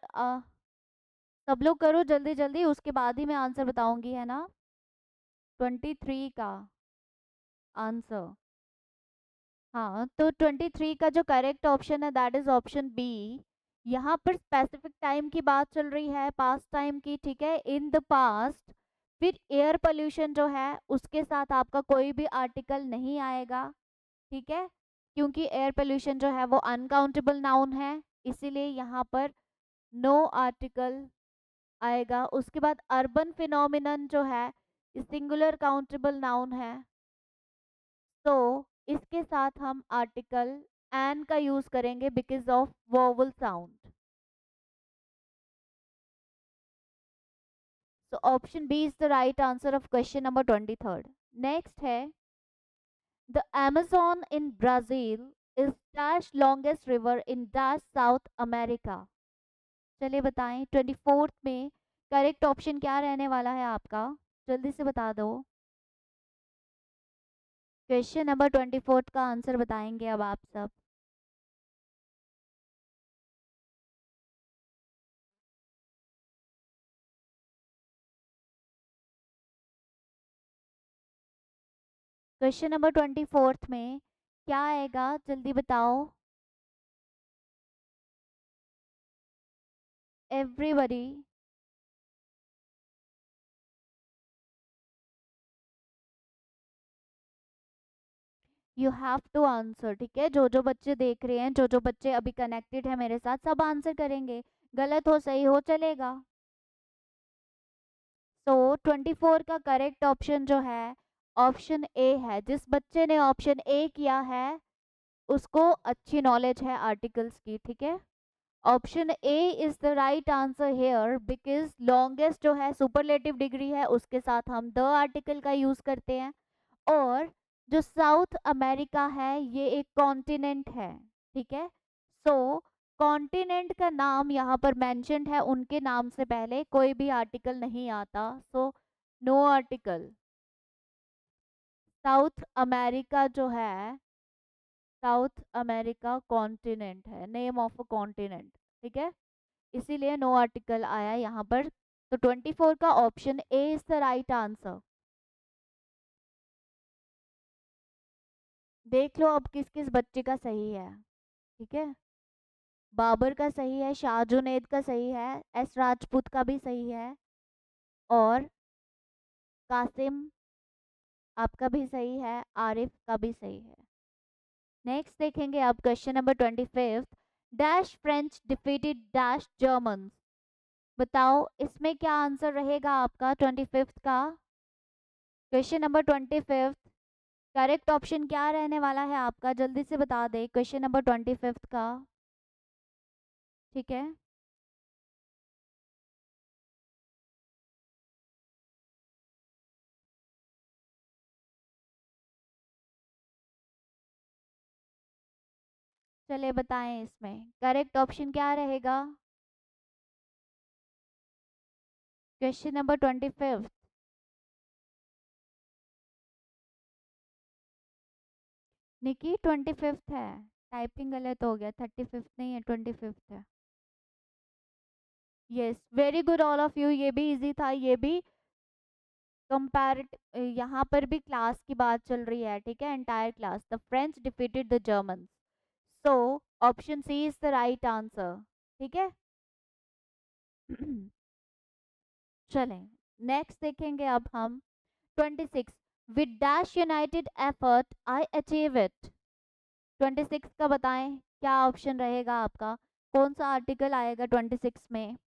सब लोग करो जल्दी जल्दी, उसके बाद ही मैं आंसर बताऊंगी, है ना। 23 का आंसर, हाँ तो 23 का जो करेक्ट ऑप्शन है दैट इज ऑप्शन बी। यहाँ पर स्पेसिफिक टाइम की बात चल रही है, पास्ट टाइम की, ठीक है, इन द पास्ट। फिर एयर पोल्यूशन जो है उसके साथ आपका कोई भी आर्टिकल नहीं आएगा, ठीक है, क्योंकि एयर पोल्यूशन जो है वो अनकाउंटेबल नाउन है, इसीलिए यहाँ पर नो आर्टिकल आएगा। उसके बाद अर्बन फिनोमिनन जो है सिंगुलर काउंटेबल नाउन है, तो इसके साथ हम आर्टिकल एन का यूज करेंगे because of vowel sound. So option B is the right answer of question number 23rd। Next is the Amazon in Brazil is dash longest river in dash South America. चलिए बताएं 24th में correct option क्या रहने वाला है आपका, जल्दी से बता दो। क्वेश्चन नंबर 24 का आंसर बताएंगे अब आप सब। क्वेश्चन नंबर 24 में क्या आएगा, जल्दी बताओ everybody. You have to answer, ठीक है। जो जो बच्चे देख रहे हैं, जो जो बच्चे अभी कनेक्टेड है मेरे साथ, सब आंसर करेंगे। गलत हो सही हो चलेगा। सो 24 का करेक्ट ऑप्शन जो है ऑप्शन ए है। जिस बच्चे ने ऑप्शन ए किया है उसको अच्छी नॉलेज है आर्टिकल्स की, ठीक है। Option A is the right answer hair, because longest जो है सुपरलेटिव डिग्री है उसके साथ हम द आर्टिकल का यूज करते हैं। और जो साउथ अमेरिका है ये एक कॉन्टिनेंट है, ठीक है। सो कॉन्टिनेंट का नाम यहाँ पर मेंशन्ड है, उनके नाम से पहले कोई भी आर्टिकल नहीं आता। So no article. South America जो है, साउथ अमेरिका कॉन्टिनेंट है, नेम ऑफ अ कॉन्टिनेंट, ठीक है। इसीलिए नो आर्टिकल आया यहाँ पर। तो 24 का option A is the right answer. देख लो अब किस किस बच्चे का सही है, ठीक है। बाबर का सही है, शाह जुनैद का सही है, एस राजपूत का भी सही है, और कासिम आपका भी सही है, आरिफ का भी सही है। नेक्स्ट देखेंगे अब question number 25। Dash French defeated dash German. बताओ इसमें क्या आंसर रहेगा आपका 25 का। क्वेश्चन नंबर 25, करेक्ट ऑप्शन क्या रहने वाला है आपका, जल्दी से बता दे क्वेश्चन नंबर 25 का, ठीक है। चलिए बताएं इसमें करेक्ट ऑप्शन क्या रहेगा। Question number 25। निकी 25 है, टाइपिंग गलत हो गया, 35 नहीं है, 25 है। Yes, very good all of you, ये भी इजी था, ये भी कंपैरेट। यहाँ पर भी क्लास की बात चल रही है, ठीक है, entire class. The French defeated the German. So option C is the right answer, ठीक है। चलें नेक्स्ट देखेंगे अब हम 26। With dash united effort I achieve it. 26 का बताएं क्या ऑप्शन रहेगा आपका, कौन सा आर्टिकल आएगा 26 में।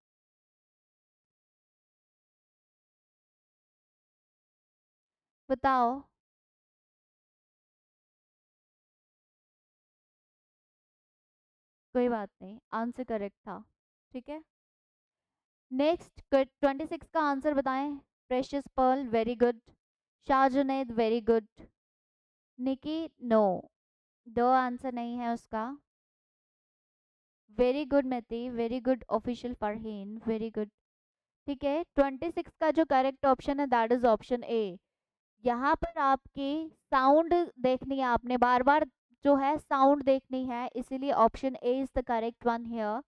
बताओ। कोई बात नहीं, आंसर करेक्ट था, ठीक है। नेक्स्ट 26 का आंसर बताएं। Precious Perl, very good. Shah Junaid, very good. Niki, no, दो आंसर नहीं है उसका। Very good Miti, very good official Farheen, very good, ठीक है। 26 का जो करेक्ट ऑप्शन है दैट इज ऑप्शन ए। यहाँ पर आपकी साउंड देखनी है, आपने बार बार जो है साउंड देखनी है, इसीलिए option A is the correct one here.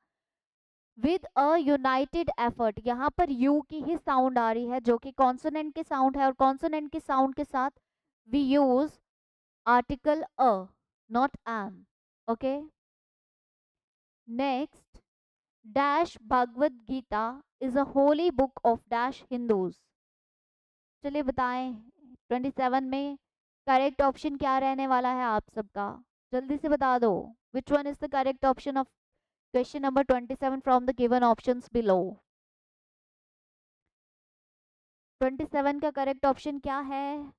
With a United effort, यहाँ पर यू की ही साउंड आ रही है जो कि कॉन्सोनेंट की साउंड है, और कॉन्सोनेंट की साउंड के साथ we use article a, not an, okay. Next, dash Bhagavad Gita is a holy book of dash Hindus. चलिए बताएं 27 में करेक्ट ऑप्शन क्या रहने वाला है आप सबका, जल्दी से बता दो। विच one is the correct option of question number 27 from the given options below. 27 का करेक्ट ऑप्शन क्या है।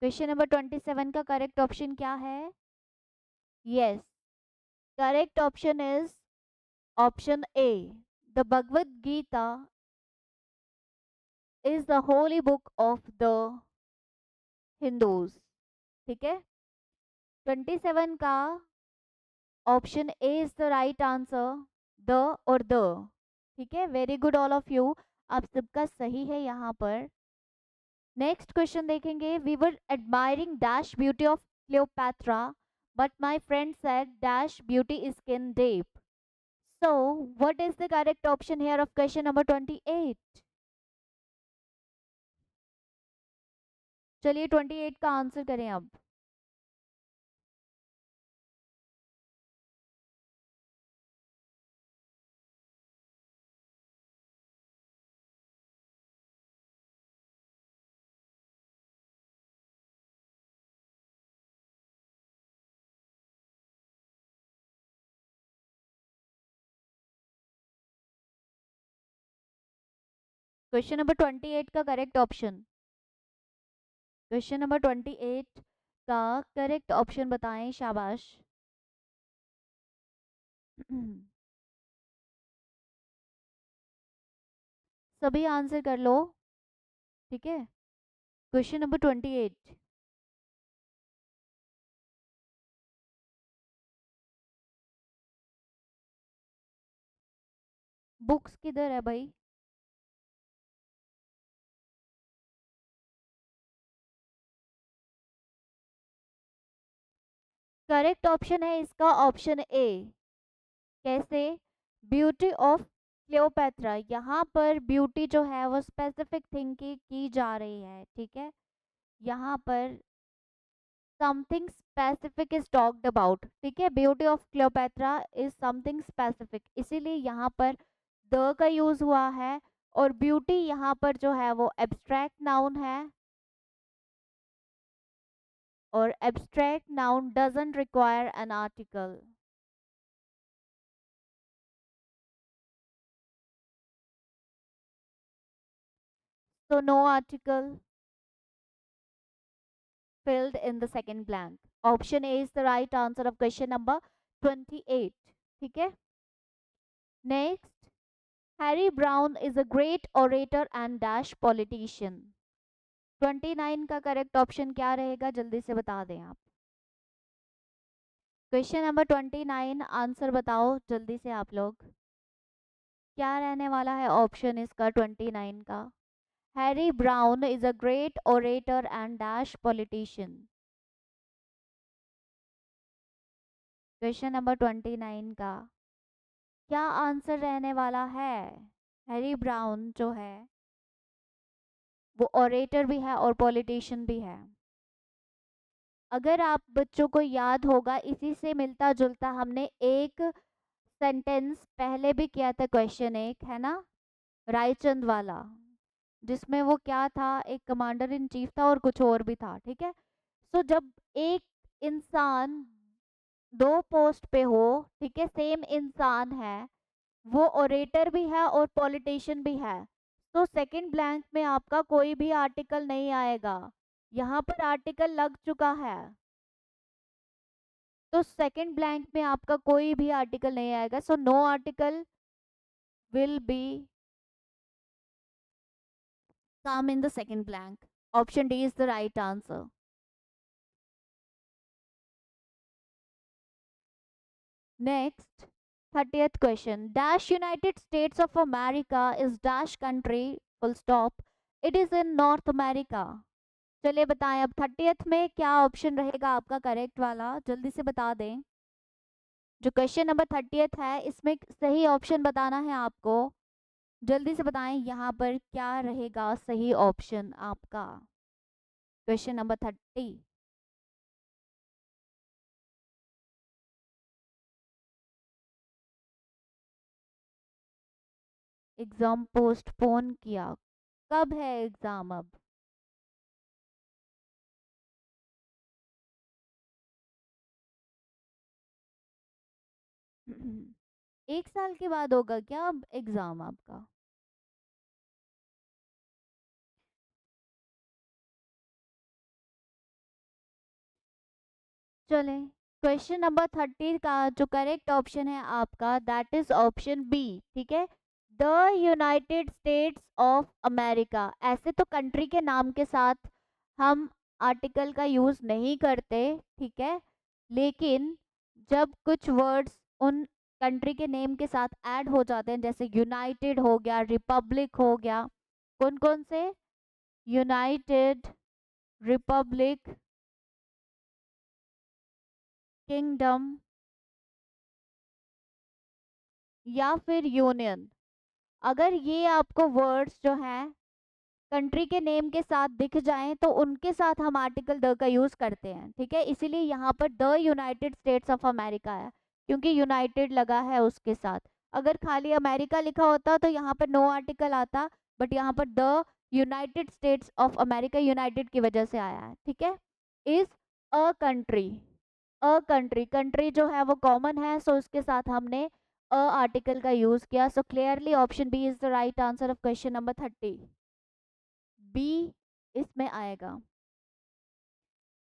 क्वेश्चन नंबर 27 का करेक्ट ऑप्शन क्या है। Yes, correct option is option A. The Bhagavad Gita is the holy book of the Hindus. ठीक है, 27 का option A is the right answer, the और द। ठीक है, very good all of you, आप सबका सही है यहाँ पर। नेक्स्ट क्वेश्चन देखेंगे। We were admiring dash beauty of Cleopatra but my friend said dash beauty is skin deep. So what is the correct option here of question number 28? चलिए 28 का answer करें अब। क्वेश्चन नंबर 28 का correct option, question number 28 का correct option बताएं, शाबाश। सभी answer कर लो। ठीक है, क्वेश्चन नंबर 28। बुक्स किधर है भाई? करेक्ट ऑप्शन है इसका ऑप्शन ए। कैसे? ब्यूटी ऑफ क्लियोपैट्रा, यहाँ पर ब्यूटी जो है वो स्पेसिफिक थिंग की जा रही है। ठीक है, यहाँ पर something specific is talked about. ठीक है, beauty of Cleopatra is something specific, इसीलिए यहाँ पर द का यूज हुआ है। और ब्यूटी यहाँ पर जो है वो एब्स्ट्रैक्ट नाउन है, और abstract noun doesn't require an article. So no article filled in the second blank. Option A is the right answer of question number 28. ठीक है, next, Harry Brown is a great orator and dash politician. 29 का correct option क्या रहेगा, जल्दी से बता दें आप। क्वेश्चन नंबर 29 आंसर बताओ जल्दी से आप लोग, क्या रहने वाला है ऑप्शन इसका 29 का। Harry brown is a great orator and dash politician. Question number 29 का क्या आंसर रहने वाला है? हैरी ब्राउन जो है वो ओरेटर भी है और पॉलिटिशियन भी है। अगर आप बच्चों को याद होगा, इसी से मिलता जुलता हमने एक सेंटेंस पहले भी किया था, क्वेश्चन एक है ना, रायचंद वाला, जिसमें वो क्या था, एक कमांडर इन चीफ था और कुछ और भी था। ठीक है, सो जब एक इंसान दो पोस्ट पे हो, ठीक है, सेम इंसान है, वो ओरेटर भी है और पॉलिटिशियन भी है, तो सेकंड ब्लैंक में आपका कोई भी आर्टिकल नहीं आएगा। यहाँ पर आर्टिकल लग चुका है, तो सेकंड ब्लैंक में आपका कोई भी आर्टिकल नहीं आएगा। So no article will be come in the second blank. Option D is the right answer. Next, 30th question. Dash United States of America is dash country, full stop. It is in North America. चलिए बताएं अब 30th में क्या option रहेगा आपका correct वाला, जल्दी से बता दें। जो क्वेश्चन नंबर 30th है इसमें सही ऑप्शन बताना है आपको, जल्दी से बताएं यहाँ पर क्या रहेगा सही ऑप्शन आपका। Question number 30। एग्जाम पोस्टपोन किया, कब है एग्जाम अब? एक साल के बाद होगा क्या अब एग्जाम आपका? चले, क्वेश्चन नंबर 30 का जो करेक्ट ऑप्शन है आपका दैट इज ऑप्शन बी। ठीक है, the United States of America, ऐसे तो कंट्री के नाम के साथ हम आर्टिकल का यूज नहीं करते, ठीक है, लेकिन जब कुछ वर्ड्स उन कंट्री के नेम के साथ ऐड हो जाते हैं, जैसे यूनाइटेड हो गया, रिपब्लिक हो गया, कौन कौन से, यूनाइटेड, रिपब्लिक, किंगडम या फिर यूनियन, अगर ये आपको वर्ड्स जो हैं कंट्री के नेम के साथ दिख जाएं तो उनके साथ हम आर्टिकल द का यूज करते हैं, ठीक है, इसीलिए यहाँ पर the United States of America है, क्योंकि यूनाइटेड लगा है उसके साथ। अगर खाली अमेरिका लिखा होता तो यहाँ पर नो आर्टिकल आता, बट यहाँ पर the United States of America United की वजह से आया है, ठीक है। Is a country, a country, country जो है वो कॉमन है, सो उसके साथ हमने अ आर्टिकल का यूज किया, so clearly option B is the right answer of question number 30। B इसमें आएगा।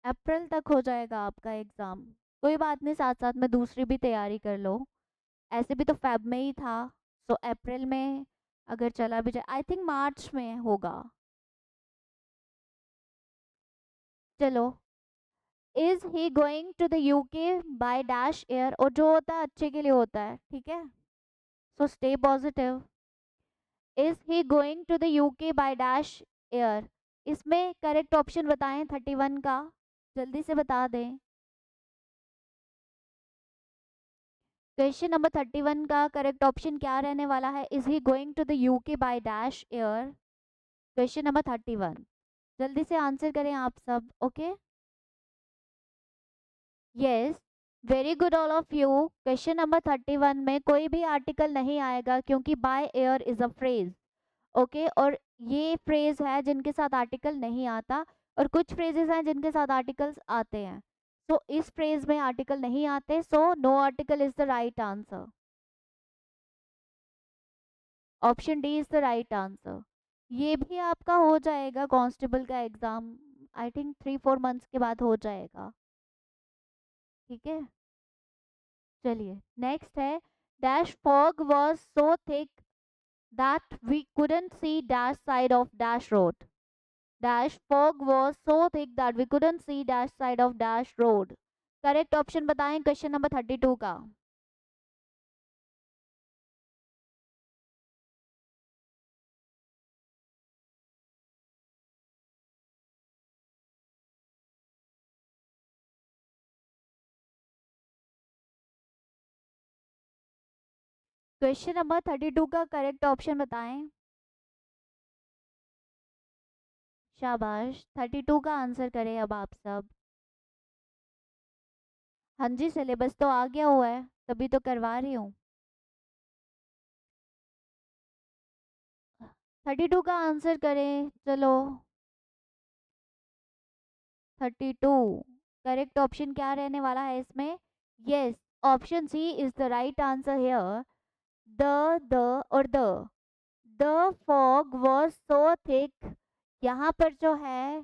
अप्रैल तक हो जाएगा आपका एग्जाम, कोई बात नहीं, साथ साथ में दूसरी भी तैयारी कर लो, ऐसे भी तो फेब में ही था, सो अप्रैल में अगर चला भी जाए, आई थिंक मार्च में होगा। चलो, is he going to the UK by dash air, और जो होता है अच्छे के लिए होता है, ठीक है, so stay positive. Is he going to the UK by dash air, इसमें करेक्ट ऑप्शन बताएं 31 का, जल्दी से बता दें। क्वेश्चन नंबर 31 का करेक्ट ऑप्शन क्या रहने वाला है, is he going to the UK by dash air, question number 31, जल्दी से आंसर करें आप सब, okay. Yes, very good all of you. Question number 31 में कोई भी आर्टिकल नहीं आएगा, क्योंकि by air is a phrase, okay, और ये फ्रेज है जिनके साथ आर्टिकल नहीं आता, और कुछ फ्रेजेस हैं जिनके साथ आर्टिकल्स आते हैं, सो इस फ्रेज में आर्टिकल नहीं आते, so no article is the right answer, option D is the right answer. ये भी आपका हो जाएगा कांस्टेबल का एग्जाम, आई थिंक 3-4 मंथ्स के बाद हो जाएगा, ठीक है। चलिए, नेक्स्ट है, dash fog was so thick that we couldn't see dash side of dash road, dash fog was so thick that we couldn't see dash side of dash road, correct option बताएं question number 32 का। Question number 32 का correct option बताएं। शाबाश, 32 का answer करें अब आप सब। हाँ जी, सिलेबस तो आ गया हुआ है, तभी तो करवा रही हूँ। 32 का आंसर करें, चलो। 32 करेक्ट ऑप्शन क्या रहने वाला है इसमें, yes, option C is the right answer here. The और the fog was so thick, यहाँ पर जो है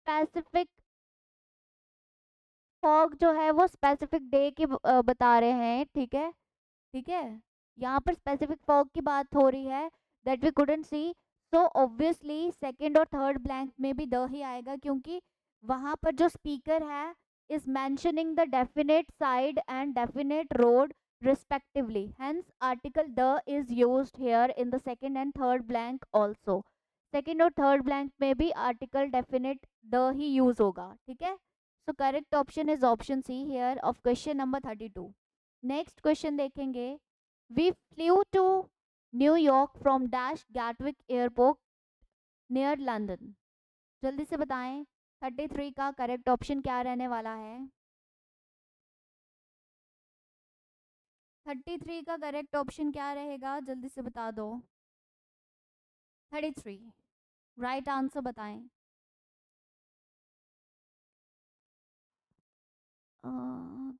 स्पेसिफिक फॉग जो है वो स्पेसिफिक डे की बता रहे हैं, ठीक है, ठीक है, यहाँ पर स्पेसिफिक फॉग की बात हो रही है, that we couldn't see, so obviously second और थर्ड ब्लैंक में भी द ही आएगा, क्योंकि वहां पर जो स्पीकर है is mentioning the definite side and definite road respectively, hence article the is used here in the second and third blank also, second और थर्ड ब्लैंक में भी आर्टिकल डेफिनेट द ही यूज होगा, ठीक है, so correct option is option C here of question number 32। Next question देखेंगे, we flew to New York from dash Gatwick airport near London, जल्दी से बताएं 33 का करेक्ट ऑप्शन क्या रहने वाला है। 33 का करेक्ट ऑप्शन क्या रहेगा, जल्दी से बता दो। 33 राइट आंसर बताएं।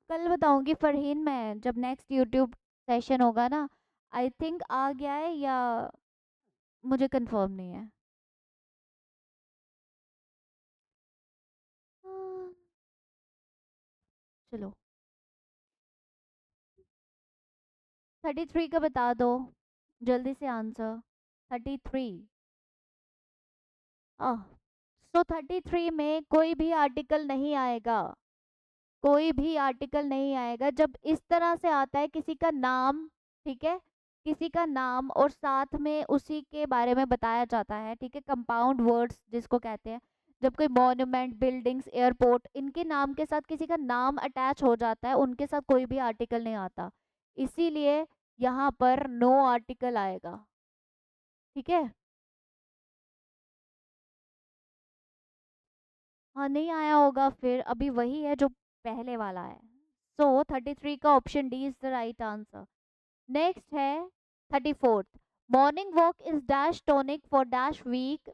कल बताऊंगी फरहीन, मैं जब नेक्स्ट यूट्यूब सेशन होगा ना, आई थिंक आ गया है या मुझे कंफर्म नहीं है। अह, चलो, 33 का बता दो, जल्दी से आंसर। 33। सो 33 में कोई भी आर्टिकल नहीं आएगा, कोई भी आर्टिकल नहीं आएगा जब इस तरह से आता है किसी का नाम, ठीक है, किसी का नाम और साथ में उसी के बारे में बताया जाता है, ठीक है, कंपाउंड वर्ड्स जिसको कहते हैं। जब कोई मॉन्यूमेंट, बिल्डिंग्स, एयरपोर्ट, इनके नाम के साथ किसी का नाम अटैच हो जाता है, उनके साथ कोई भी आर्टिकल नहीं आता, इसीलिए यहाँ पर नो आर्टिकल आएगा। ठीक है। हाँ, नहीं आया होगा फिर, अभी वही है जो पहले वाला है। सो 33 का option D is the right answer. Next है 34th। Morning walk is dash tonic for dash weak,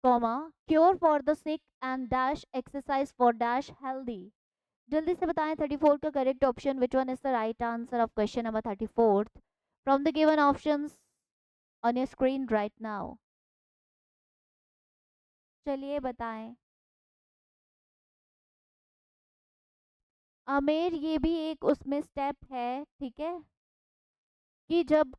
comma, cure for the sick and dash exercise for dash healthy. जल्दी से बताएं 34 का correct option, which one is the right answer of question number 34th from the given options on your screen right now. चलिए बताएं। आमेर, ये भी एक उसमें स्टेप है, ठीक है, कि जब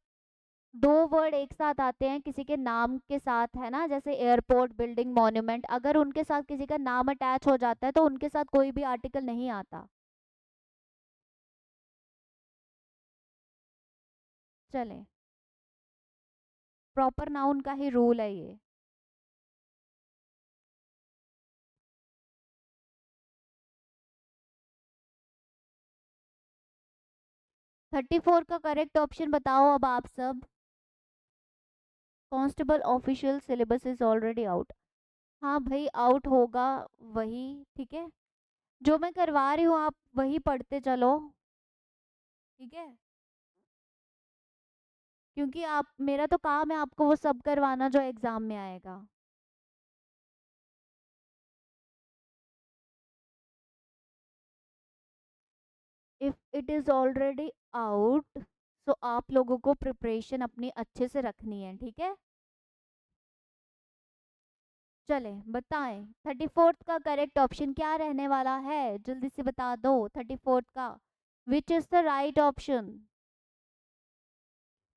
दो वर्ड एक साथ आते हैं किसी के नाम के साथ, है ना, जैसे एयरपोर्ट, बिल्डिंग, मॉन्यूमेंट, अगर उनके साथ किसी का नाम अटैच हो जाता है तो उनके साथ कोई भी आर्टिकल नहीं आता। चले, प्रॉपर नाउन का ही रूल है ये। 34 का करेक्ट ऑप्शन बताओ अब आप सब। Constable official syllabus is already out. हाँ भाई, आउट होगा वही, ठीक है, जो मैं करवा रही हूँ आप वही पढ़ते चलो, ठीक है, क्योंकि आप, मेरा तो काम है आपको वो सब करवाना जो एग्जाम में आएगा। If it is already out, so आप लोगों को प्रिपरेशन अपनी अच्छे से रखनी है, ठीक है। चले बताएं 34th का करेक्ट ऑप्शन क्या रहने वाला है, जल्दी से बता दो 34th का which is the right option.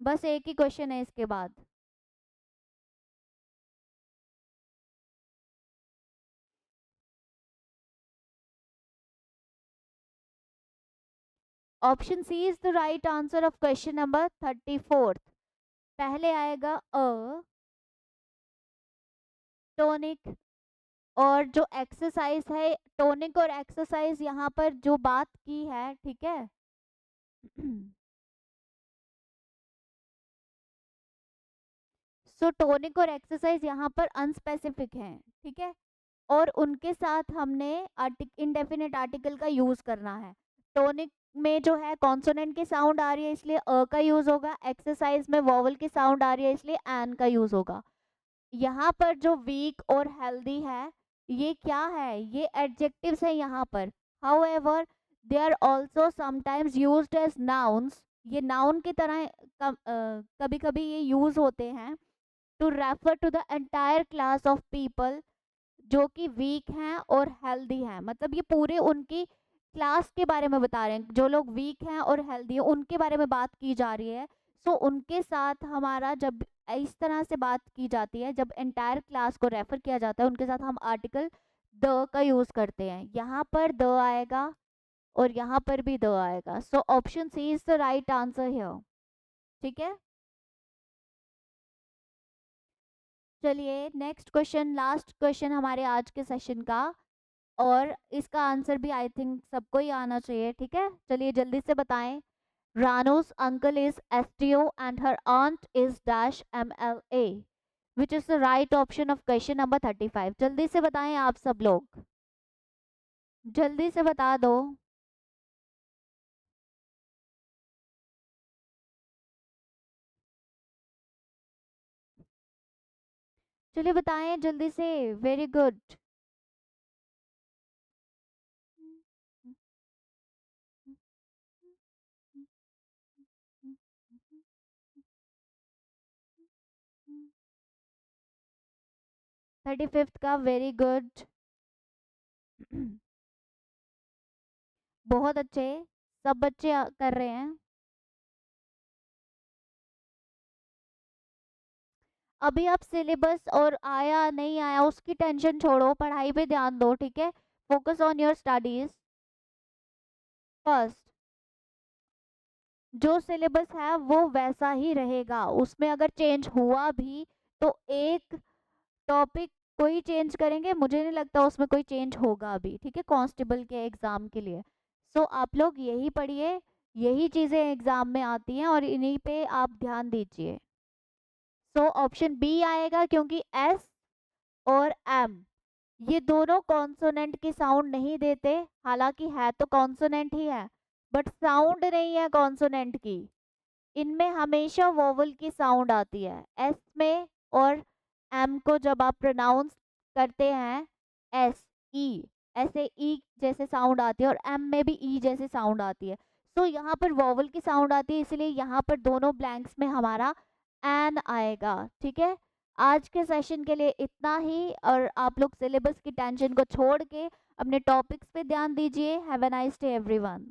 बस एक ही क्वेश्चन है इसके बाद। Option C is the right answer of question number 34th। पहले आएगा अ, टोनिक, और जो एक्सरसाइज है, टोनिक और एक्सरसाइज यहाँ पर जो बात की है, ठीक है। सो टोनिक और एक्सरसाइज यहाँ पर अनस्पेसिफिक हैं, ठीक है, और उनके साथ हमने इंडेफिनिट आर्टिकल का यूज करना है। टोनिक में जो है कॉन्सोनेंट की साउंड आ रही है इसलिए अ का यूज होगा, एक्सरसाइज में वॉवल की साउंड आ रही है इसलिए एन का यूज होगा। यहाँ पर जो वीक और हेल्दी है, ये क्या है, ये एडजेक्टिव्स है यहाँ पर। However they are also sometimes used as nouns, ये नाउन की तरह कभी कभी ये यूज होते हैं to refer to the entire class of people जो कि वीक हैं और हेल्दी हैं, मतलब ये पूरे उनकी क्लास के बारे में बता रहे हैं, जो लोग वीक हैं और हेल्दी हैं उनके बारे में बात की जा रही है। सो उनके साथ हमारा जब इस तरह से बात की जाती है, जब एंटायर क्लास को रेफर किया जाता है, उनके साथ हम आर्टिकल द का यूज करते हैं। यहाँ पर द आएगा और यहाँ पर भी द आएगा, so option C is the right answer here, ठीक है। चलिए नेक्स्ट क्वेश्चन, लास्ट क्वेश्चन हमारे आज के सेशन का, और इसका आंसर भी आई थिंक सबको ही आना चाहिए, ठीक है। चलिए जल्दी से बताएं। रानू's uncle is STO and her aunt is dash MLA, which is the right option of question number 35। जल्दी से बताएं आप सब लोग, जल्दी से बता दो। चलिए बताएं जल्दी से, वेरी गुड। 35th का वेरी गुड। बहुत अच्छे, सब बच्चे कर रहे हैं। अभी आप सिलेबस और आया नहीं आया उसकी टेंशन छोड़ो, पढ़ाई पे ध्यान दो, ठीक है। Focus on your studies first. जो सिलेबस है वो वैसा ही रहेगा, उसमें अगर चेंज हुआ भी तो एक टॉपिक को ही चेंज करेंगे, मुझे नहीं लगता उसमें कोई चेंज होगा अभी, ठीक है, कांस्टेबल के एग्जाम के लिए। सो आप लोग यही पढ़िए, यही चीजें एग्जाम में आती हैं और इन्हीं पे आप ध्यान दीजिए। सो ऑप्शन बी आएगा, क्योंकि एस और एम ये दोनों कॉन्सोनेंट की साउंड नहीं देते, हालांकि है तो कॉन्सोनेंट ही है, बट साउंड नहीं है कॉन्सोनेंट की। इनमें हमेशा वोवल की साउंड आती है एस में, और एम को जब आप प्रोनाउंस करते हैं एस ई, ऐसे ई जैसे साउंड आती है, और एम में भी ई जैसे साउंड आती है। सो यहाँ पर वोवल की साउंड आती है, इसलिए यहाँ पर दोनों ब्लैंक्स में हमारा एन आएगा, ठीक है। आज के सेशन के लिए इतना ही, और आप लोग सिलेबस की टेंशन को छोड़ के अपने टॉपिक्स पे ध्यान दीजिए। Have a nice day everyone.